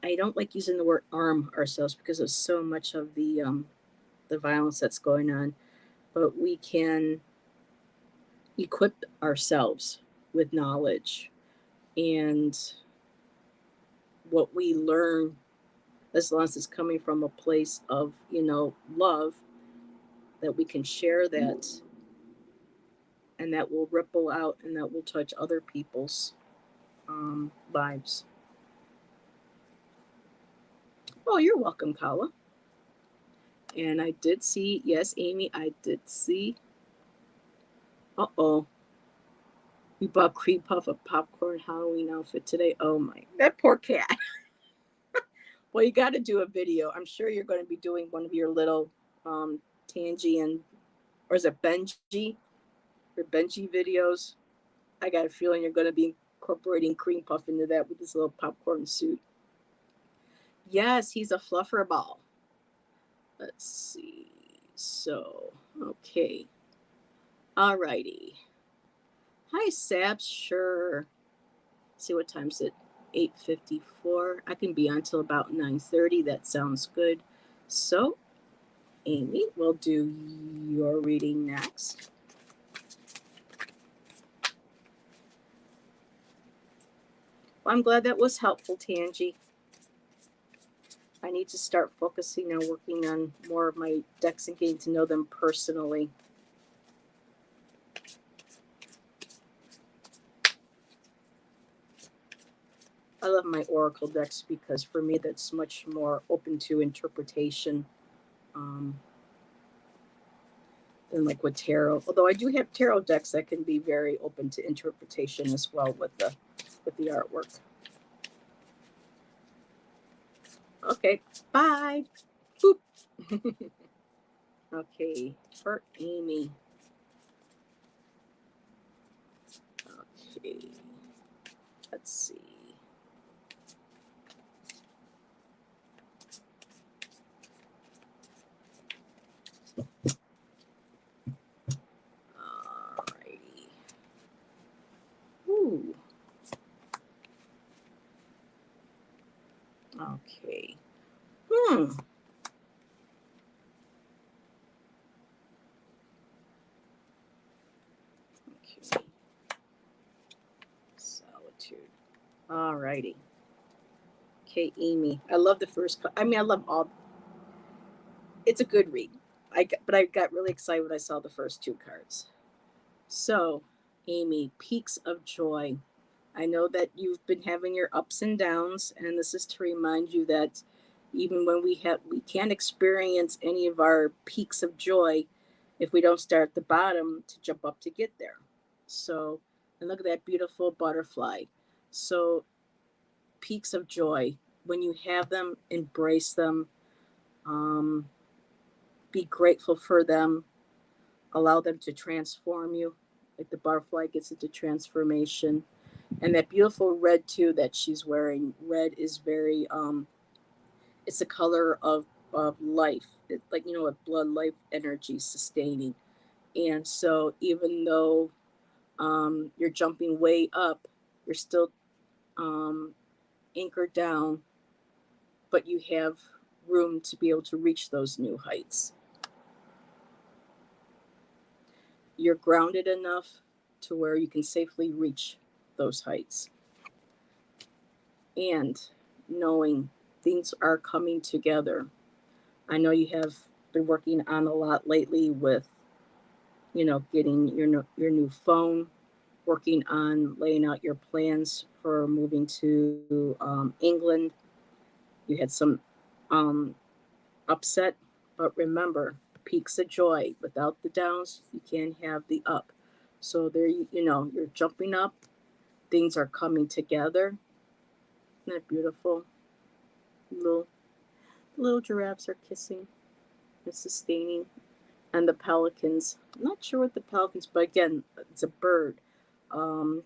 I don't like using the word arm ourselves because of so much of the violence that's going on, but we can equip ourselves with knowledge and what we learn, as long as it's coming from a place of love, that we can share that, and that will ripple out and that will touch other people's lives. Oh, you're welcome, Kala. And I did see, yes, Amy, I did see. Uh-oh. We bought cream puff a popcorn Halloween outfit today. Oh my, that poor cat. Well, you got to do a video. I'm sure you're going to be doing one of your little Tangy and, or is it Benji? Or Benji videos. I got a feeling you're going to be incorporating cream puff into that with this little popcorn suit. Yes, he's a fluffer ball. Let's see. So, okay. Alrighty. Hi, Sabs. Sure. See what time's it? 8:54. I can be on till about 9:30. That sounds good. So, Amy, we'll do your reading next. Well, I'm glad that was helpful, Tangy. I need to start focusing on working on more of my decks and getting to know them personally. I love my oracle decks because for me that's much more open to interpretation than like with tarot. Although I do have tarot decks that can be very open to interpretation as well with the artwork. Okay, bye. Boop. Okay, for Amy. Okay, let's see. Alrighty. Ooh. Okay. Okay. Solitude. Alrighty. Okay, Amy. I love the first. I mean, I love all. It's a good read. But I got really excited when I saw the first two cards. So, Amy, peaks of joy. I know that you've been having your ups and downs, and this is to remind you that even when we can't experience any of our peaks of joy if we don't start at the bottom to jump up to get there. So, and look at that beautiful butterfly. So, peaks of joy, when you have them, embrace them, um, be grateful for them, allow them to transform you. Like the butterfly gets into transformation. And that beautiful red too that she's wearing. Red is very it's a color of life. It's like a blood life energy sustaining. And so even though you're jumping way up, you're still um, anchored down, but you have room to be able to reach those new heights. You're grounded enough to where you can safely reach those heights. And knowing things are coming together. I know you have been working on a lot lately with, getting your new phone, working on laying out your plans for moving to England. You had some um, upset, but remember, peaks of joy. Without the downs, you can't have the up. So there, you're jumping up. Things are coming together. Isn't that beautiful? Little little giraffes are kissing and sustaining, and the pelicans. I'm not sure what the pelicans, but again, it's a bird. Um,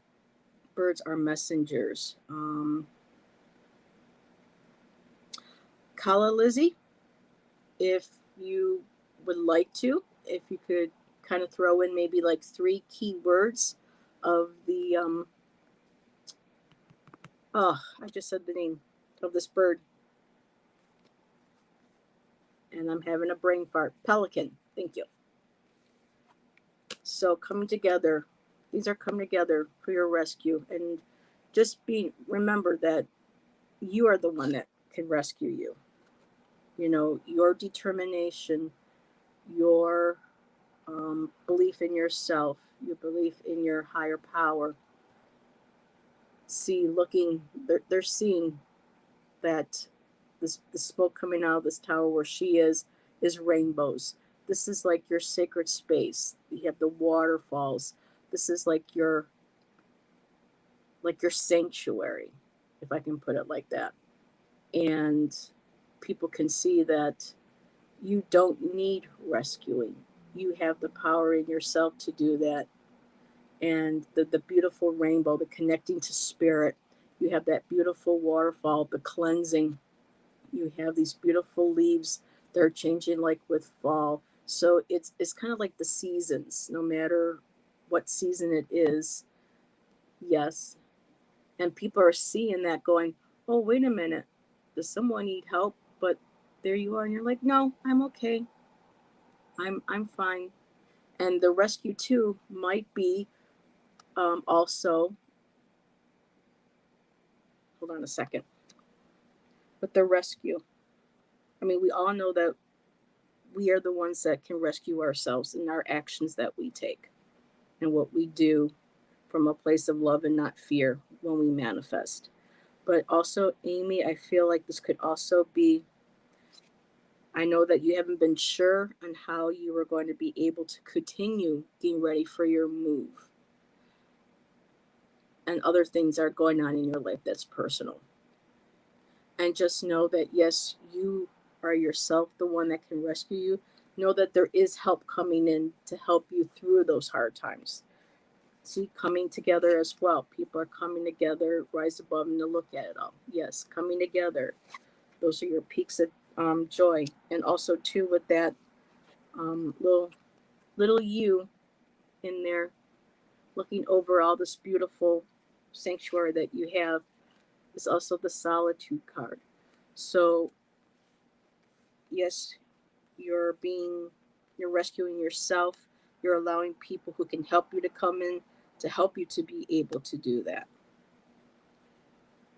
Birds are messengers. Kala Lizzie, if you would like to, if you could kind of throw in maybe like three key words of the oh, I just said the name of this bird, and I'm having a brain fart. Pelican. Thank you. So coming together, these are coming together for your rescue, and just remember that you are the one that can rescue you. Your determination, your belief in yourself, your belief in your higher power. They're seeing that the smoke coming out of this tower where she is rainbows. This is like your sacred space. You have the waterfalls. This is like your sanctuary, if I can put it like that. And people can see that you don't need rescuing. You have the power in yourself to do that. And the beautiful rainbow, the connecting to spirit. You have that beautiful waterfall, the cleansing. You have these beautiful leaves that are changing like with fall. So it's kind of like the seasons, no matter what season it is. Yes. And people are seeing that going, oh, wait a minute. Does someone need help? But there you are, and you're like, no, I'm okay. I'm fine. And the rescue too might be also, hold on a second, but the rescue. I mean, we all know that we are the ones that can rescue ourselves in our actions that we take and what we do from a place of love and not fear when we manifest. But also, Amy, I feel like this could also be, I know that you haven't been sure on how you are going to be able to continue getting ready for your move. And other things are going on in your life that's personal. And just know that, yes, you are yourself the one that can rescue you. Know that there is help coming in to help you through those hard times. See, coming together as well. People are coming together, rise above and to look at it all. Yes, coming together. Those are your peaks of joy. And also, too, with that little you in there looking over all this beautiful sanctuary that you have is also the solitude card. So, yes, you're being, you're rescuing yourself. You're allowing people who can help you to come in to help you to be able to do that.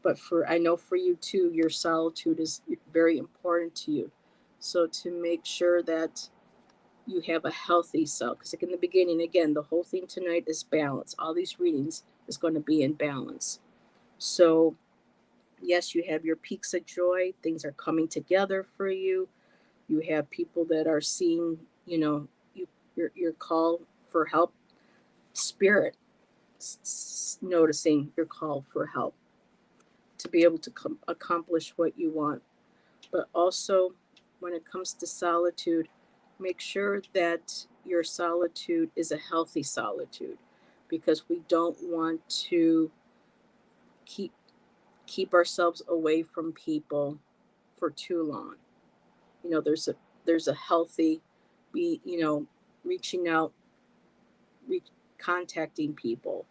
But I know for you too, your solitude is very important to you. So to make sure that you have a healthy self, because like in the beginning, again, the whole thing tonight is balance. All these readings is going to be in balance. So yes, you have your peaks of joy. Things are coming together for you. You have people that are seeing, your call for help. Spirit noticing your call for help to be able to accomplish what you want. But also, when it comes to solitude, make sure that your solitude is a healthy solitude, because we don't want to keep keep ourselves away from people for too long. There's a healthy, be reaching out, re- contacting people,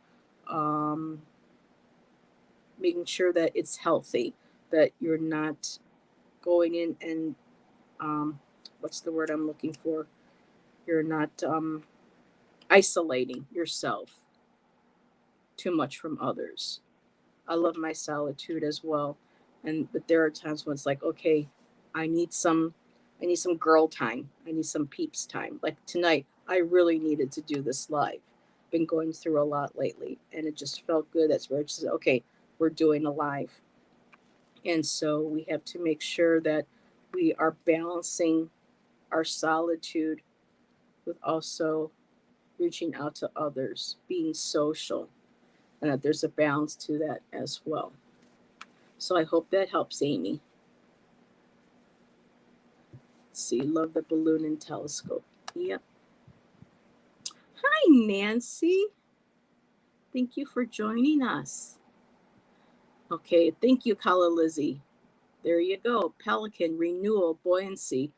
um, making sure that it's healthy, that you're not going in and what's the word I'm looking for? You're not isolating yourself too much from others. I love my solitude as well. And but there are times when it's like, okay, I need some I need some girl time. I need some peeps time. Like tonight, I really needed to do this live. Been going through a lot lately, and it just felt good. That's where it says, okay, we're doing a live. And so we have to make sure that we are balancing our solitude with also reaching out to others, being social, and that there's a balance to that as well. So I hope that helps, Amy. Let's see, love the balloon and telescope. Yep. Hi, Nancy. Thank you for joining us. Okay, thank you, Kala Lizzie. There you go. Pelican, renewal, buoyancy,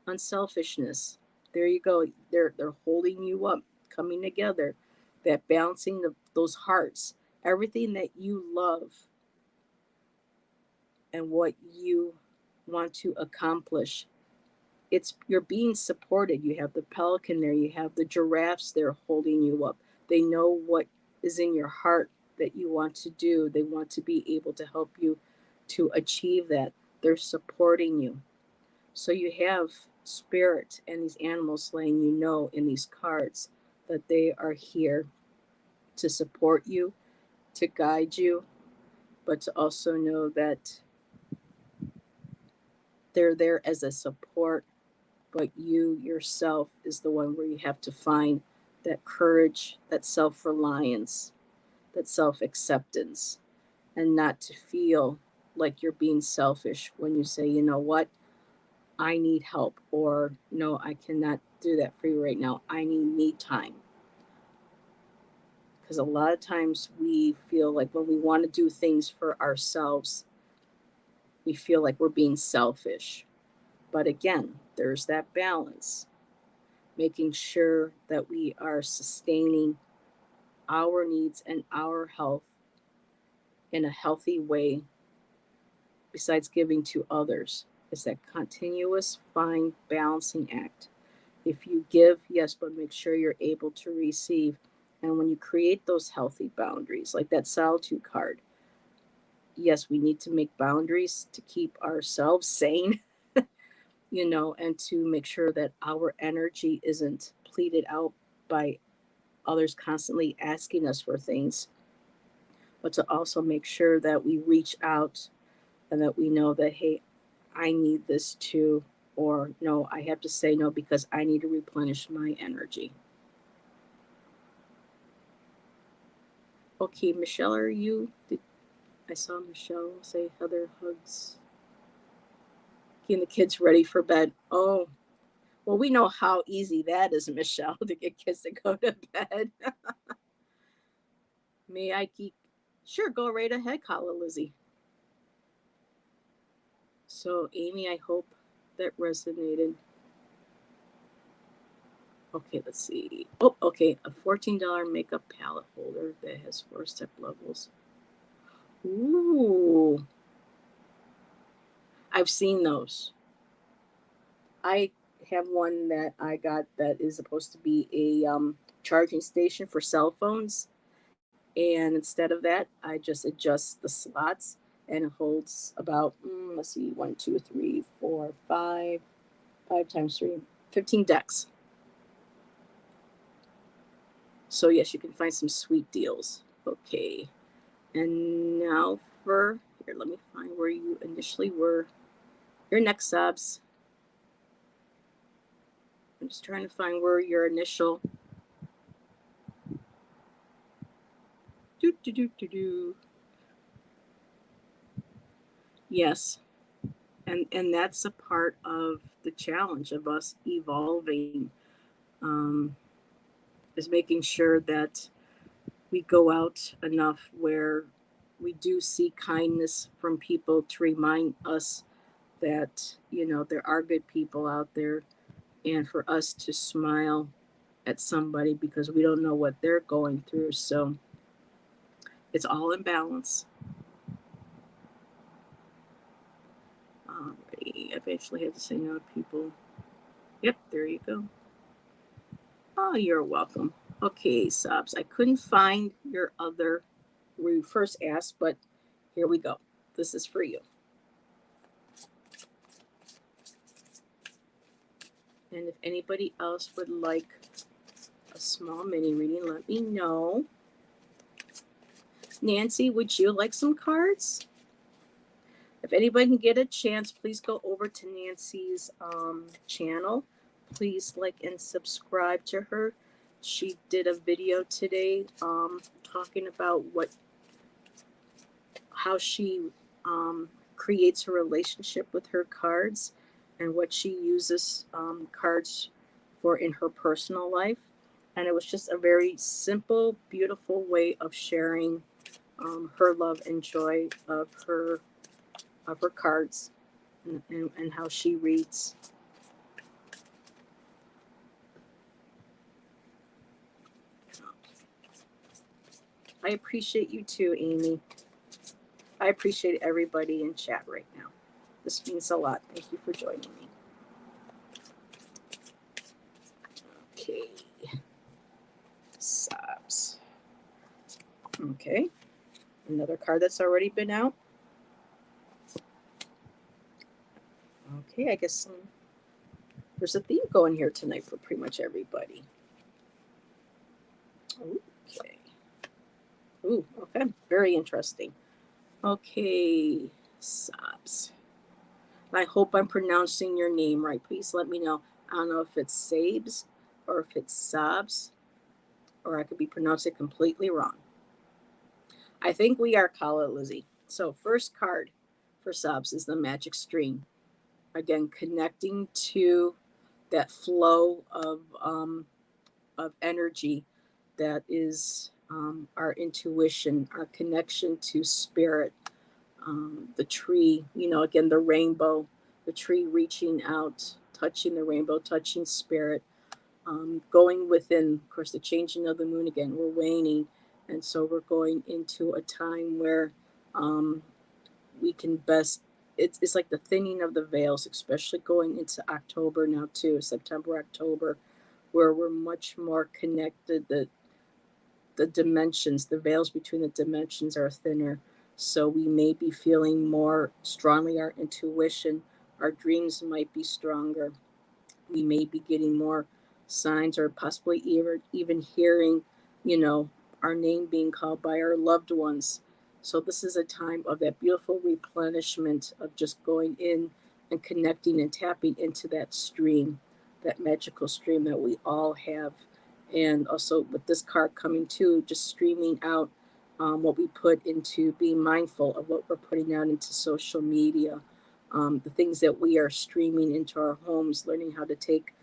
unselfishness. There you go. They're holding you up, coming together. That balancing of those hearts, everything that you love and what you want to accomplish. It's you're being supported. You have the pelican there, you have the giraffes there holding you up. They know what is in your heart that you want to do. They want to be able to help you to achieve that. They're supporting you. So you have spirit and these animals letting you know in these cards that they are here to support you, to guide you, but to also know that they're there as a support, but you yourself is the one where you have to find that courage, that self reliance, that self acceptance, and not to feel like you're being selfish when you say, you know what, I need help, or no, I cannot do that for you right now. I need me time. Because a lot of times we feel like when we want to do things for ourselves, we feel like we're being selfish. But again, there's that balance, making sure that we are sustaining our needs and our health in a healthy way, besides giving to others. It's that continuous, fine balancing act. If you give, yes, but make sure you're able to receive. And when you create those healthy boundaries, like that solitude card, yes, we need to make boundaries to keep ourselves sane, and to make sure that our energy isn't pleaded out by others constantly asking us for things, but to also make sure that we reach out and that we know that, hey, I need this too, or no, I have to say no because I need to replenish my energy. Okay, Michelle, are you? I saw Michelle say Heather hugs. Getting the kids ready for bed. Oh, well, we know how easy that is, Michelle, to get kids to go to bed. May I keep? Sure, go right ahead, Kala Lizzie. So, Amy, I hope that resonated. Okay, let's see. Oh, okay, a $14 makeup palette holder that has 4-step levels. Ooh, I've seen those. I have one that I got that is supposed to be a charging station for cell phones. And instead of that, I just adjust the slots and it holds about, let's see, one, two, three, four, five times three, 15 decks. So, yes, you can find some sweet deals. Okay. And now here, let me find where you initially were. Your next subs. I'm just trying to find where your initial. Do, do, do, do, do. Yes. And that's a part of the challenge of us evolving, um, is making sure that we go out enough where we do see kindness from people to remind us that there are good people out there, and for us to smile at somebody because we don't know what they're going through. So it's all in balance. Alrighty, I eventually had to say no to people. Yep, there you go. Oh, you're welcome. Okay, Sobs, I couldn't find your other where you first asked, but here we go. This is for you. And if anybody else would like a small mini reading, let me know. Nancy, would you like some cards? If anybody can get a chance, please go over to Nancy's channel. Please like and subscribe to her. She did a video today talking about how she creates her relationship with her cards and what she uses cards for in her personal life. And it was just a very simple, beautiful way of sharing her love and joy of her cards and how she reads. I appreciate you too, Amy. I appreciate everybody in chat right now. This means a lot. Thank you for joining me. Okay. Sobs. Okay. Another card that's already been out. Okay, I guess there's a theme going here tonight for pretty much everybody. Okay. Ooh, okay. Very interesting. Okay, Sobs. I hope I'm pronouncing your name right. Please let me know. I don't know if it's Sabes or if it's Sobs, or I could be pronouncing it completely wrong. I think we are, Kala Lizzie. So, first card for Sobs is the Magic Stream. Again, connecting to that flow of energy that is our intuition, our connection to spirit, the tree, again, the rainbow, the tree reaching out, touching the rainbow, touching spirit, going within, of course, the changing of the moon again, we're waning. And so we're going into a time where we can best, it's like the thinning of the veils, especially going into October now, too, September, October, where we're much more connected. The dimensions, the veils between the dimensions are thinner. So we may be feeling more strongly our intuition. Our dreams might be stronger. We may be getting more signs or possibly even hearing, our name being called by our loved ones. So this is a time of that beautiful replenishment of just going in and connecting and tapping into that stream, that magical stream that we all have. And also with this card coming too, just streaming out what we put into being mindful of what we're putting out into social media, the things that we are streaming into our homes, learning how to take,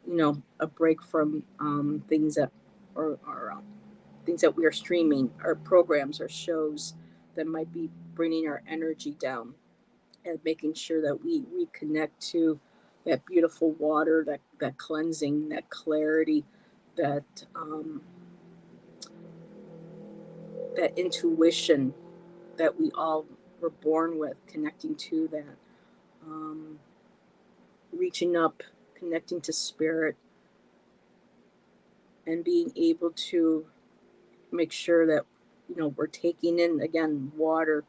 a break from things that are things that we are streaming, our programs, our shows that might be bringing our energy down, and making sure that we reconnect to that beautiful water, that cleansing, that clarity, that that intuition that we all were born with, connecting to that, um, reaching up, connecting to spirit, and being able to make sure that we're taking in again water,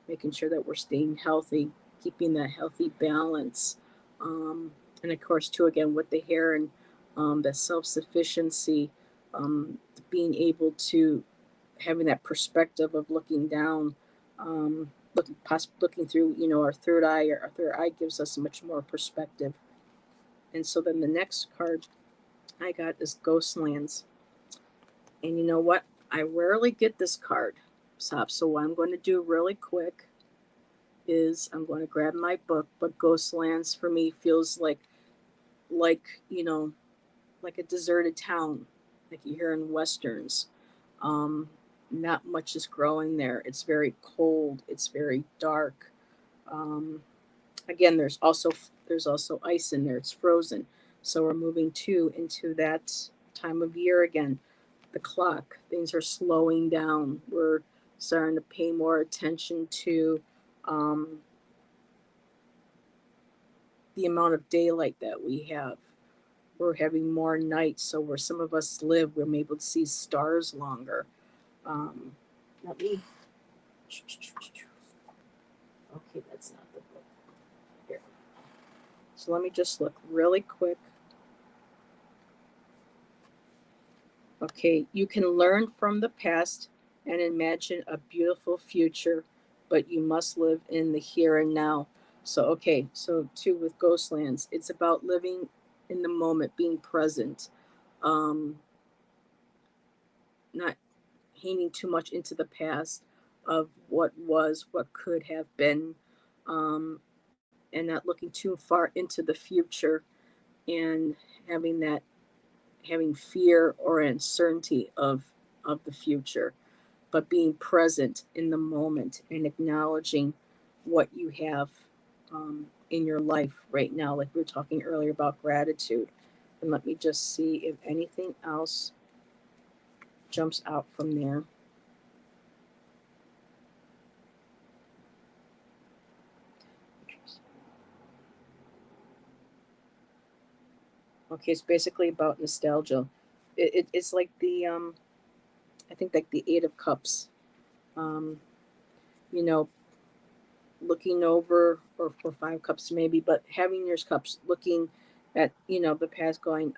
making sure that we're staying healthy, keeping that healthy balance, and of course too again with the hair and the self-sufficiency, being able to having that perspective of looking down, looking through our third eye. Our third eye gives us much more perspective. And so then the next card I got is Ghostlands. And you know what? I rarely get this card, so what I'm going to do really quick is I'm going to grab my book. But Ghostlands for me feels like like a deserted town, like you hear in westerns. Um, Not much is growing there. It's very cold. It's very dark. Um, Again, there's also ice in there. It's frozen. So we're moving into that time of year again. The clock, things are slowing down. We're starting to pay more attention to um, the amount of daylight that we have. We're having more nights, so where some of us live, we're able to see stars longer. Um, Let me. Okay, that's not the book. Here. So let me just look really quick. Okay, you can learn from the past and imagine a beautiful future, but you must live in the here and now. So, okay, so two with Ghostlands, it's about living in the moment, being present, um, not hanging too much into the past of what was, what could have been, and not looking too far into the future and having that having fear or uncertainty of the future, but being present in the moment and acknowledging what you have in your life right now, like we were talking earlier about gratitude. And let me just see if anything else jumps out from there. Okay, it's basically about nostalgia. It's like the I think like the Eight of Cups. Um, you know, looking over, or five cups maybe, but having your cups, looking at the past, going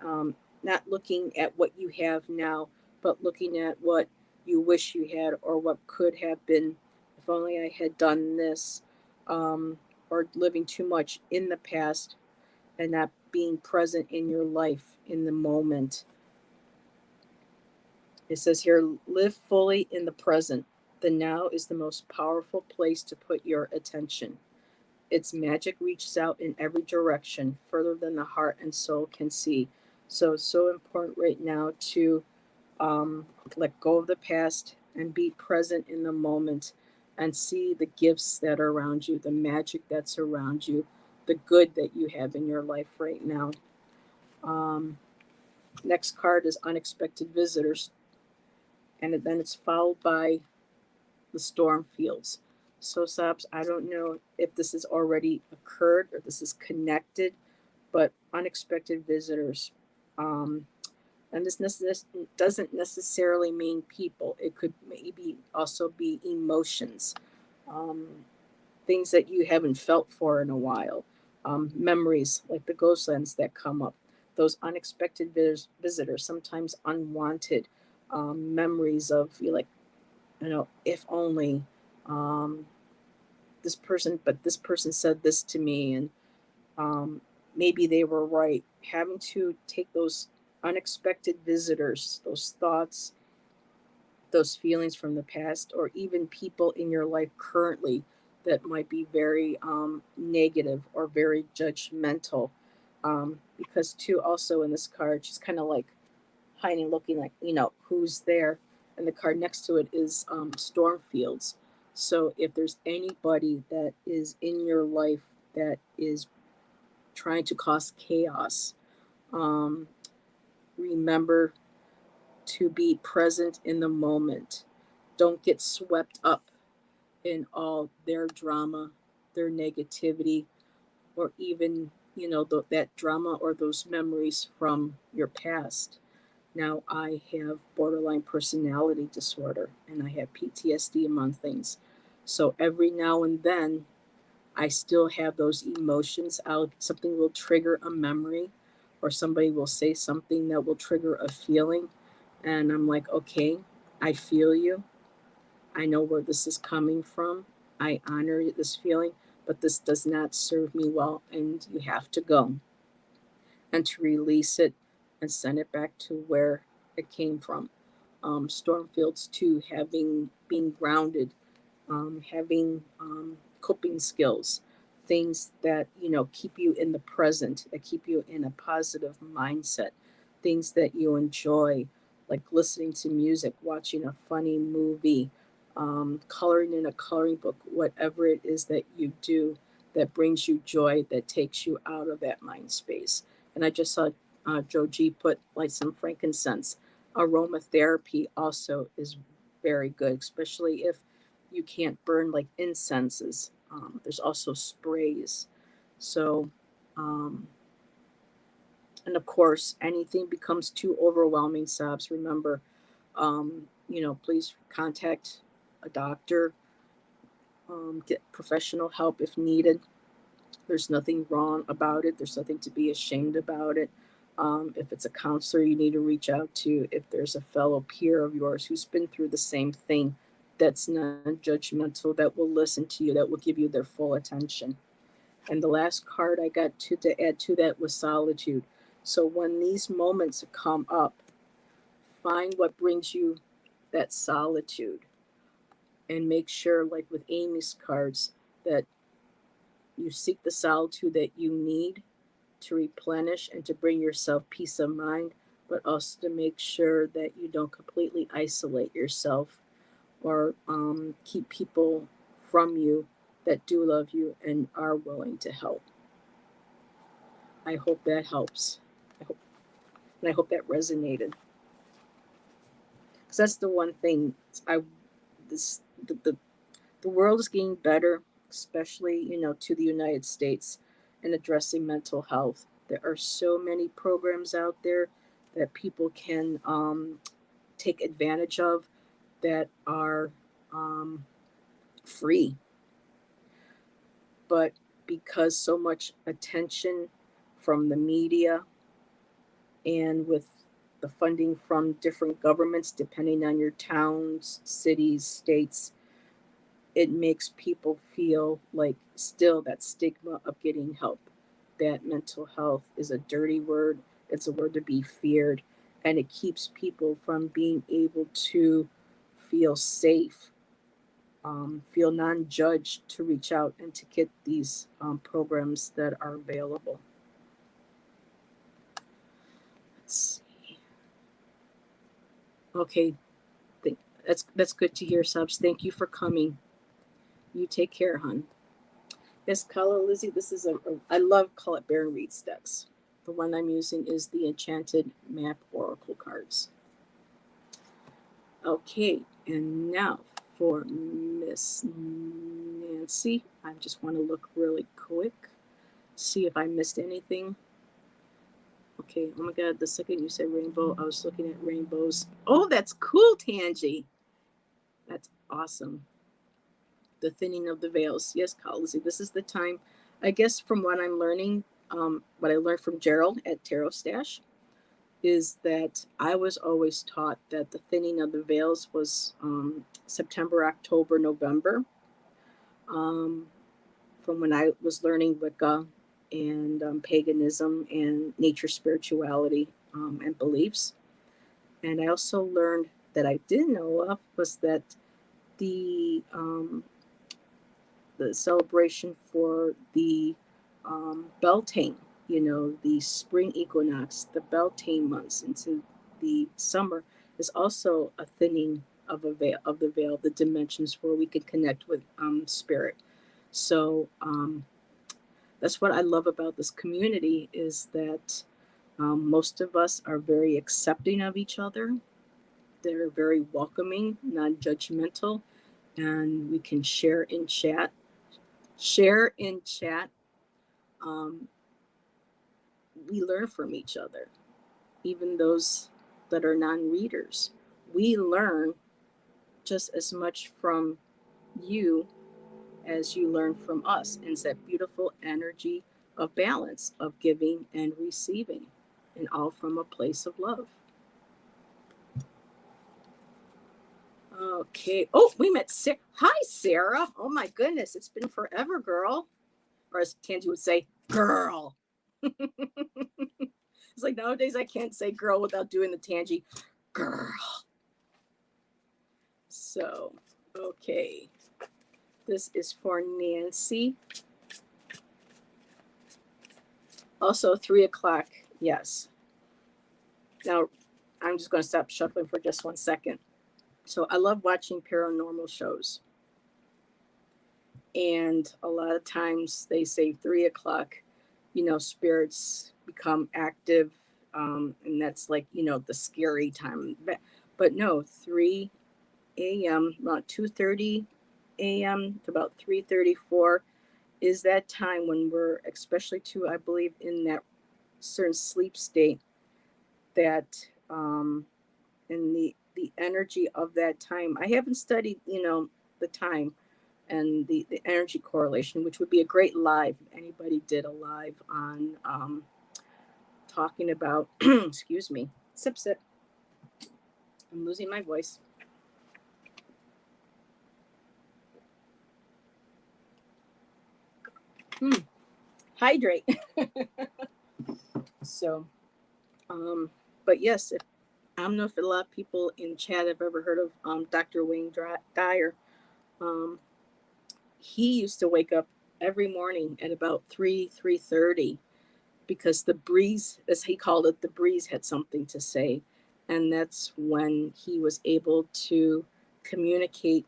not looking at what you have now, but looking at what you wish you had or what could have been. If only I had done this, or living too much in the past and not being present in your life in the moment. It says here, live fully in the present. The now is the most powerful place to put your attention. Its magic reaches out in every direction, further than the heart and soul can see. So it's so important right now to let go of the past and be present in the moment and see the gifts that are around you, the magic that's around you, the good that you have in your life right now. Um, Next card is unexpected visitors, and then it's followed by the storm fields. So, Sabs, I don't know if this has already occurred or this is connected, but unexpected visitors. Um, and this doesn't necessarily mean people. It could maybe also be emotions, um, things that you haven't felt for in a while, memories like the ghostlands that come up, those unexpected visitors, sometimes unwanted memories of like, if only um, this person, but this person said this to me, and um, maybe they were right. Having to take those unexpected visitors, those thoughts, those feelings from the past, or even people in your life currently that might be very negative or very judgmental. Because, too, also in this card, she's kind of like hiding, looking like, who's there. And the card next to it is storm fields. So if there's anybody that is in your life that is trying to cause chaos, um, remember to be present in the moment. Don't get swept up in all their drama, their negativity, or even, that drama or those memories from your past. Now, I have borderline personality disorder and I have PTSD, among things. So every now and then, I still have those emotions. Something will trigger a memory, or somebody will say something that will trigger a feeling. And I'm like, okay, I feel you. I know where this is coming from. I honor this feeling, but this does not serve me well, and you have to go. And to release it and send it back to where it came from. Stormfields too, having being grounded, having coping skills, things that keep you in the present, that keep you in a positive mindset, things that you enjoy, like listening to music, watching a funny movie, coloring in a coloring book, whatever it is that you do that brings you joy, that takes you out of that mind space. And I just saw Joe G put like some frankincense. Aromatherapy also is very good, especially if you can't burn like incenses. There's also sprays. So, um, and of course, anything becomes too overwhelming, Sabs, remember, please contact a doctor, get professional help if needed. There's nothing wrong about it. There's nothing to be ashamed about it. If it's a counselor you need to reach out to, if there's a fellow peer of yours who's been through the same thing, that's non-judgmental, that will listen to you, that will give you their full attention. And the last card I got to add to that was solitude. So when these moments come up, find what brings you that solitude, and make sure, like with Amy's cards, that you seek the solitude that you need to replenish and to bring yourself peace of mind, but also to make sure that you don't completely isolate yourself, or keep people from you that do love you and are willing to help. I hope that helps. I hope, and I hope that resonated, because that's the one thing. I this the world is getting better, especially to the United States, in addressing mental health. There are so many programs out there that people can take advantage of, that are um, free, but because so much attention from the media, and with the funding from different governments, depending on your towns, cities, states, it makes people feel like still that stigma of getting help. That mental health is a dirty word, it's a word to be feared, and it keeps people from being able to feel safe, feel non judged, to reach out and to get these programs that are available. Let's see. Okay, that's good to hear, Subs. Thank you for coming. You take care, hon. Yes, Kala Lizzie, this is I love Call It Baron Reed's decks. The one I'm using is the Enchanted Map Oracle cards. Okay, and now for Miss Nancy. I just want to look really quick, see if I missed anything. Okay, oh my god, the second you said rainbow, I was looking at rainbows. Oh, that's cool, Tangi. That's awesome. The thinning of the veils. Yes, Kalazi, this is the time. I guess from what I'm learning, what I learned from Gerald at Tarot Stash, is that I was always taught that the thinning of the veils was September, October, November. Um, from when I was learning Wicca and paganism and nature spirituality and beliefs. And I also learned that I didn't know of was that the the celebration for the Beltane, the spring equinox, the Beltane months into the summer, is also a thinning of a veil, of the veil, the dimensions where we can connect with spirit. So that's what I love about this community, is that most of us are very accepting of each other. They're very welcoming, non-judgmental, and we can share in chat. um, we learn from each other, even those that are non-readers. We learn just as much from you as you learn from us. And it's that beautiful energy of balance, of giving and receiving, and all from a place of love. Okay. Oh, we met Sarah. Hi, Sarah. Oh my goodness, it's been forever, girl. Or as Tangi would say, girl. It's like nowadays I can't say girl without doing the Tangi girl. So, okay. This is for Nancy. Also, 3 o'clock. Yes. Now, I'm just going to stop shuffling for just 1 second. So, I love watching paranormal shows. And a lot of times they say 3 o'clock, spirits become active. And that's like, the scary time. But no, 3 a.m., about 2:30 a.m. to about 3:34 is that time when we're, especially to, I believe, in that certain sleep state, that and the energy of that time. I haven't studied, the time and the energy correlation, which would be a great live. If anybody did a live on talking about, excuse me, sip, sip. I'm losing my voice. Hmm. Hydrate. So, um, but yes, if, I don't know if a lot of people in chat have ever heard of Dr. Wayne Dyer. Um, he used to wake up every morning at about 3:30 because the breeze, as he called it, the breeze had something to say, and that's when he was able to communicate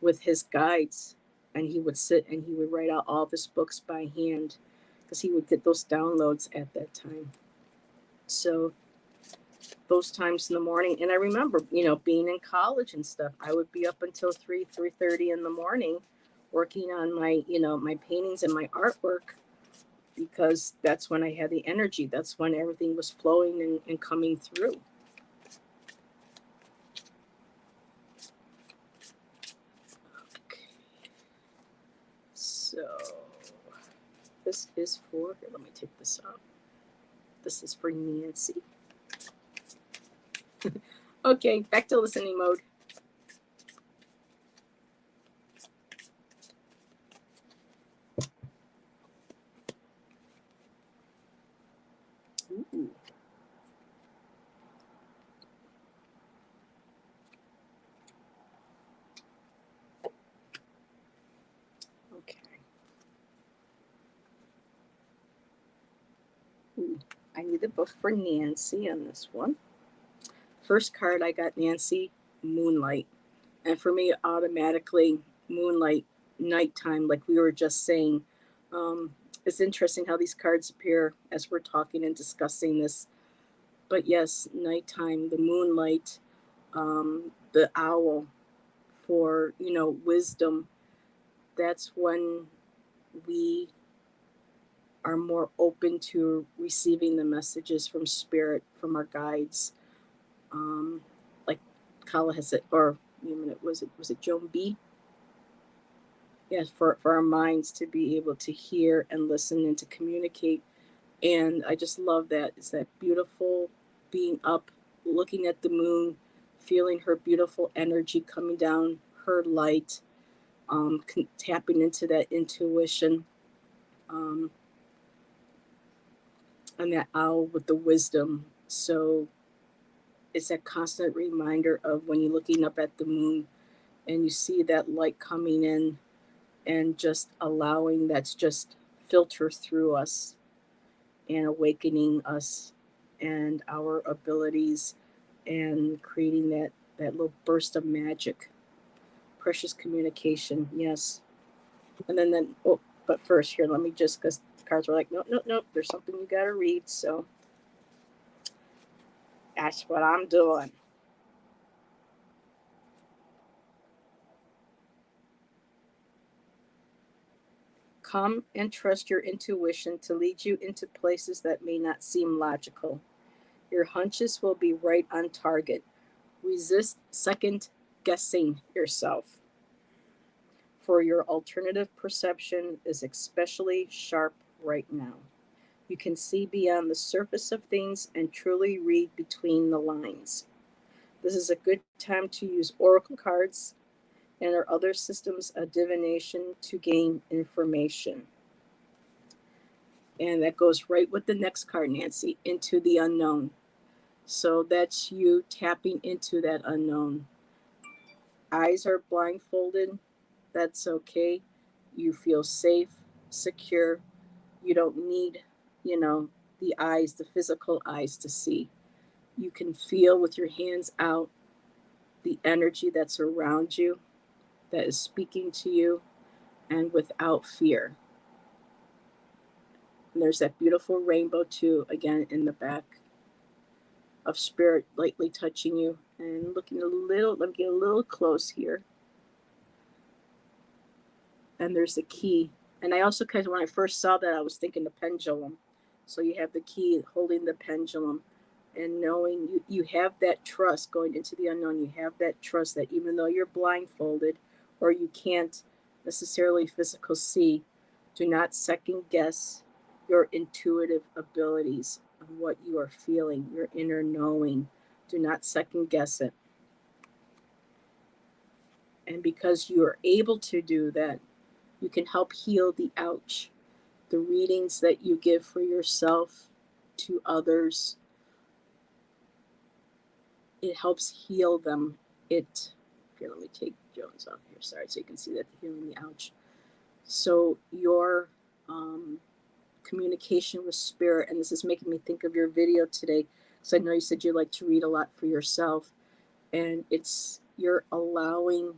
with his guides. And he would sit and he would write out all of his books by hand because he would get those downloads at that time. So those times in the morning, and I remember, being in college and stuff, I would be up until 3:30 in the morning working on my, my paintings and my artwork, because that's when I had the energy. That's when everything was flowing and coming through. Okay. So this is for, here, let me take this out. This is for Nancy. Okay, back to listening mode. Ooh. Okay. Ooh. I need the book for Nancy on this one. First card I got, Nancy, Moonlight. And for me, automatically, moonlight, nighttime, like we were just saying. Um, it's interesting how these cards appear as we're talking and discussing this. But yes, nighttime, the moonlight, the owl for, wisdom. That's when we are more open to receiving the messages from spirit, from our guides. Like Kala has said, or wait a minute, was it Joan B? Yes, for our minds to be able to hear and listen and to communicate. And I just love that. It's that beautiful being up, looking at the moon, feeling her beautiful energy coming down, her light, tapping into that intuition, um, and that owl with the wisdom. So it's a constant reminder of when you're looking up at the moon and you see that light coming in, and just allowing that's just filter through us and awakening us and our abilities, and creating that little burst of magic, precious communication. Yes. And then oh, but first here, let me just, because the cards were like, no, no, no, there's something you got to read. So that's what I'm doing. Come and trust your intuition to lead you into places that may not seem logical. Your hunches will be right on target. Resist second guessing yourself, for your alternative perception is especially sharp right now. You can see beyond the surface of things and truly read between the lines. This is a good time to use oracle cards and or other systems of divination to gain information. And that goes right with the next card, Nancy, into the unknown. So that's you tapping into that unknown. Eyes are blindfolded. That's okay. You feel safe, secure. You don't need, you know, the eyes, the physical eyes to see. You can feel with your hands out the energy that's around you, that is speaking to you, and without fear. And there's that beautiful rainbow, too, again in the back, of spirit lightly touching you and looking a little. Let me get a little close here. And there's a key. And I also, because when I first saw that, I was thinking the pendulum. So you have the key holding the pendulum, and knowing you have that trust going into the unknown. You have that trust that even though you're blindfolded or you can't necessarily physical see, do not second guess. your intuitive abilities, on what you are feeling, your inner knowing. Do not second guess it. And because you are able to do that, you can help heal the ouch. The readings that you give for yourself to others, it helps heal them. It, here, let me take Jones off here. Sorry, so you can see that healing the ouch. So your communication with spirit, and this is making me think of your video today, because I know you said you like to read a lot for yourself, and it's you're allowing,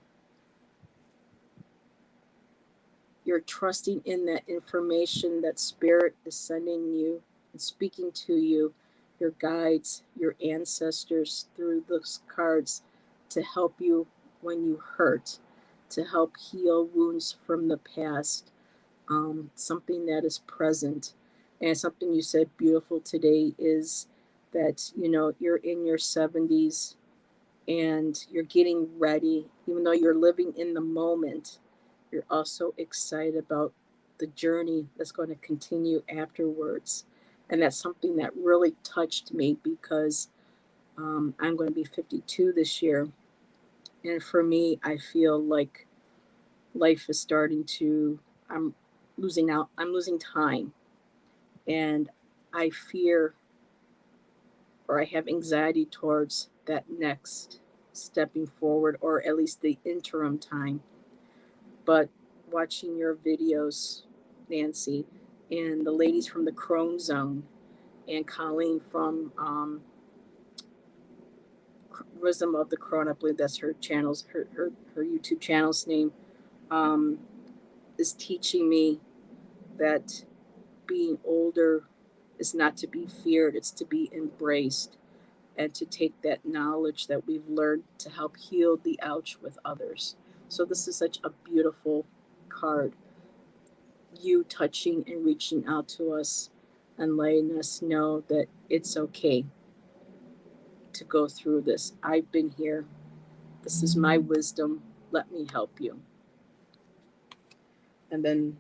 you're trusting in that information that spirit is sending you and speaking to you, your guides, your ancestors through those cards, to help you when you hurt, to help heal wounds from the past, something that is present. And something you said beautiful today is that, you're in your 70s and you're getting ready, even though you're living in the moment, you're also excited about the journey that's going to continue afterwards. And that's something that really touched me because I'm going to be 52 this year. And for me, I feel like life is starting to, I'm I'm losing time. And I fear, or I have anxiety towards that next stepping forward, or at least the interim time. But watching your videos, Nancy, and the ladies from the Crone Zone, and Colleen from Wisdom of the Crone, I believe that's her channel's her YouTube channel's name, um, is teaching me that being older is not to be feared; it's to be embraced, and to take that knowledge that we've learned to help heal the ouch with others. So this is such a beautiful card. You touching and reaching out to us and letting us know that it's okay to go through this. I've been here. This is my wisdom. Let me help you. And then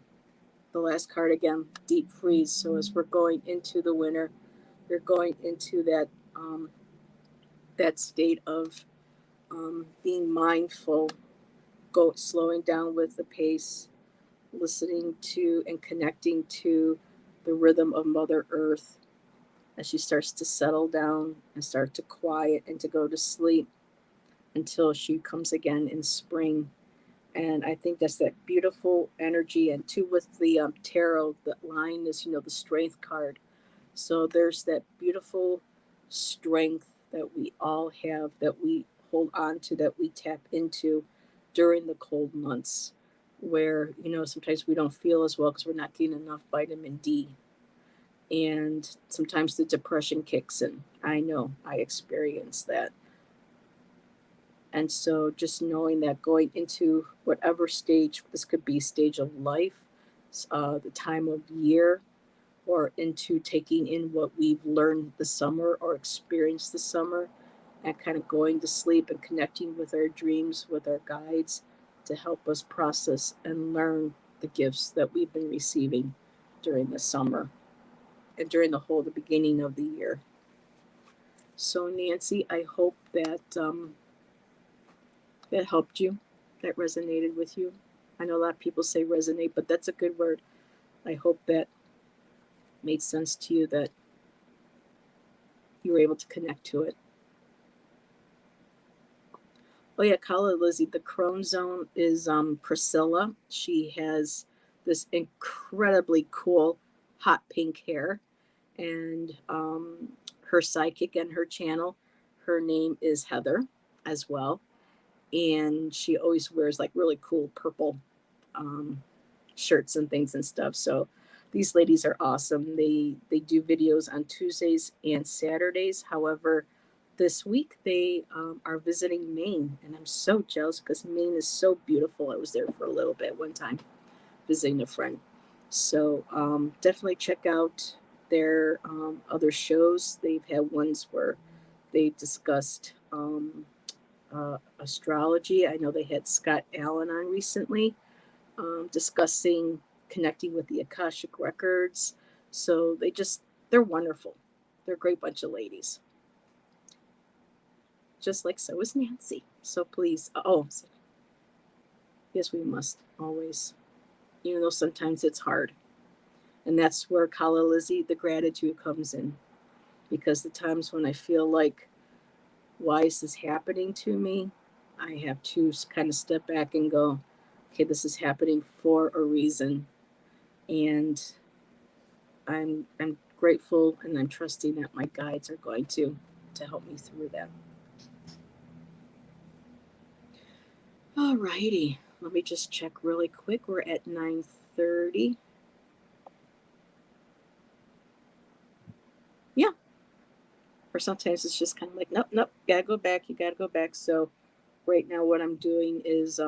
the last card again, deep freeze. So as we're going into the winter, you're going into that state of being mindful, slowing down with the pace, listening to and connecting to the rhythm of Mother Earth as she starts to settle down and start to quiet and to go to sleep until she comes again in spring. And I think that's that beautiful energy. And too, with the tarot, the line is, the strength card. So there's that beautiful strength that we all have, that we hold on to, that we tap into during the cold months, where, sometimes we don't feel as well because we're not getting enough vitamin D. And sometimes the depression kicks in. I know I experienced that. And so just knowing that going into whatever stage, this could be stage of life, the time of year, or into taking in what we've learned the summer or experienced the summer, and kind of going to sleep and connecting with our dreams, with our guides, to help us process and learn the gifts that we've been receiving during the summer and during the beginning of the year. So Nancy, I hope that helped you, that resonated with you. I know a lot of people say resonate, but that's a good word. I hope that made sense to you, that you were able to connect to it. Oh yeah, Kala Lizzie. The Crone Zone is Priscilla. She has this incredibly cool hot pink hair, and her sidekick and her channel, her name is Heather as well, and she always wears like really cool purple um, shirts and things and stuff. So these ladies are awesome. They do videos on Tuesdays and Saturdays. However, this week they are visiting Maine, and I'm so jealous because Maine is so beautiful. I was there for a little bit one time visiting a friend. So definitely check out their other shows. They've had ones where they've discussed astrology. I know they had Scott Allen on recently, discussing connecting with the Akashic records. So they're wonderful. They're a great bunch of ladies. Just like so is Nancy. So please, yes, we must always, even though sometimes it's hard. And that's where Kala Lizzie, the gratitude comes in. Because the times when I feel like, why is this happening to me? I have to kind of step back and go, okay, this is happening for a reason. And I'm grateful and I'm trusting that my guides are going to help me through that. Alrighty. Let me just check really quick. We're at 9:30. Yeah. Or sometimes it's just kind of like, nope, nope, gotta go back. You gotta go back. So right now, what I'm doing is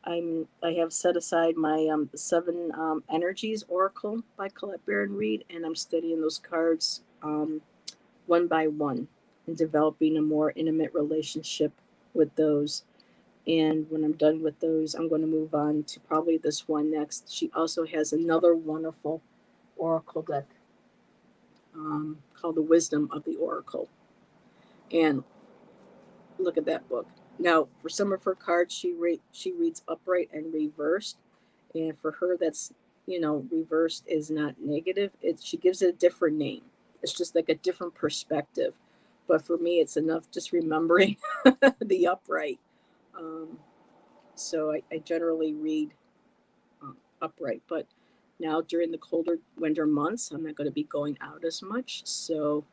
I have set aside my seven energies oracle by Colette Baron Reed, and I'm studying those cards one by one and developing a more intimate relationship with those. And when I'm done with those, I'm going to move on to probably this one next. She also has another wonderful oracle deck called The Wisdom of the Oracle. And look at that book. Now, for some of her cards, she reads upright and reversed, and for her, that's reversed is not negative. She gives it a different name. It's just like a different perspective. But for me, it's enough just remembering the upright. Um, so I generally read upright, but now during the colder winter months, I'm not going to be going out as much, so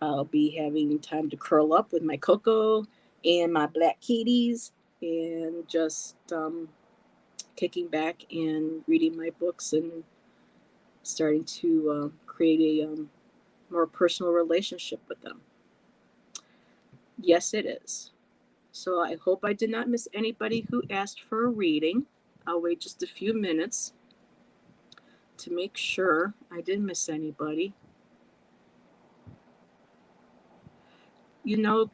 I'll be having time to curl up with my Coco and my black kitties and just kicking back and reading my books and starting to create a more personal relationship with them. Yes, it is. So I hope I did not miss anybody who asked for a reading. I'll wait just a few minutes to make sure I didn't miss anybody.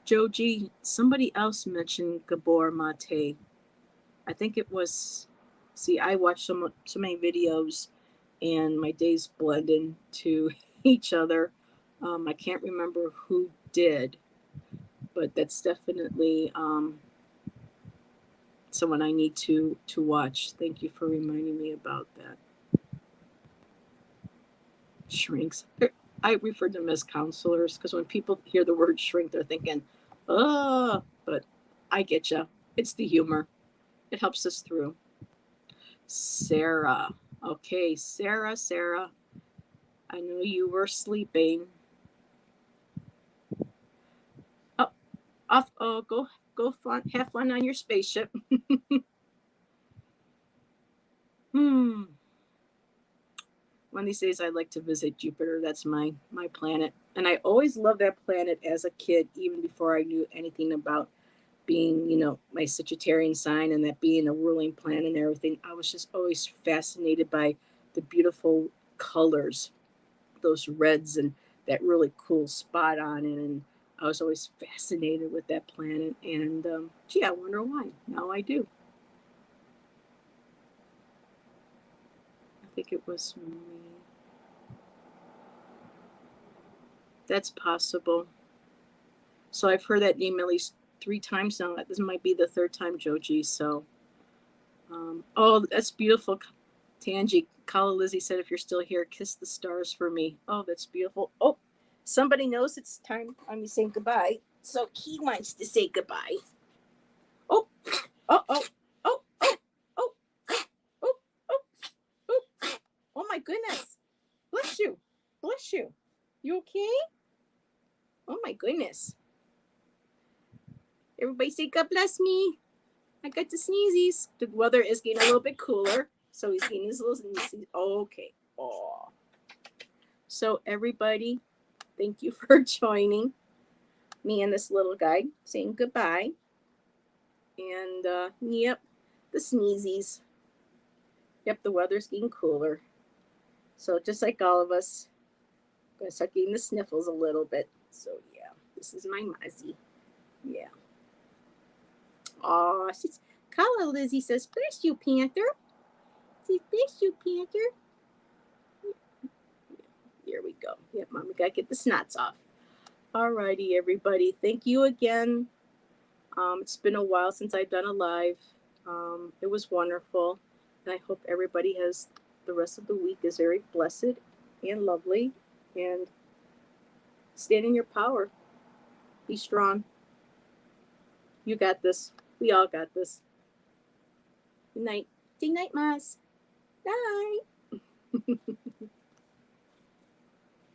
Joji, somebody else mentioned Gabor Mate. I think it was. See, I watch so many videos, and my days blend into each other. I can't remember who did, but that's definitely someone I need to watch. Thank you for reminding me about that. Shrinks. I refer to them as counselors because when people hear the word shrink, they're thinking, oh, but I get you. It's the humor. It helps us through. Sarah. Okay, Sarah. I know you were sleeping. Oh, off. Oh, go fun. Have fun on your spaceship. Hmm. One of these days, I'd like to visit Jupiter. That's my planet, and I always loved that planet as a kid, even before I knew anything about being, my Sagittarian sign and that being a ruling planet and everything. I was just always fascinated by the beautiful colors, those reds and that really cool spot on it. And I was always fascinated with that planet. And gee, I wonder why. Now I do. I think it was me. That's possible. So I've heard that name at least 3 times now. This might be the third time, Joji. So, oh, that's beautiful. Tangi, Kala Lizzie said, if you're still here, kiss the stars for me. Oh, that's beautiful. Oh, somebody knows it's time I'm saying goodbye. So he wants to say goodbye. Oh, oh, oh, oh, oh, oh, oh, oh, oh, oh my goodness. Bless you. Bless you. You okay? Oh my goodness. Everybody say God bless me. I got the sneezies. The weather is getting a little bit cooler. So he's getting his little sneezies. Okay. Oh. So everybody, thank you for joining me and this little guy saying goodbye. And yep, the sneezies. Yep, the weather's getting cooler. So just like all of us, I'm going to start getting the sniffles a little bit. So yeah, this is my Muzzy. Yeah. Aw, she's Kala Lizzie says, bless you, Panther. Says, bless you, Panther. There we go. Yep, Mom, we gotta get the snots off. Alrighty, everybody. Thank you again. It's been a while since I've done a live. It was wonderful, and I hope everybody has the rest of the week is very blessed and lovely. And stand in your power. Be strong. You got this. We all got this. Good night. Good night, Mas. Night.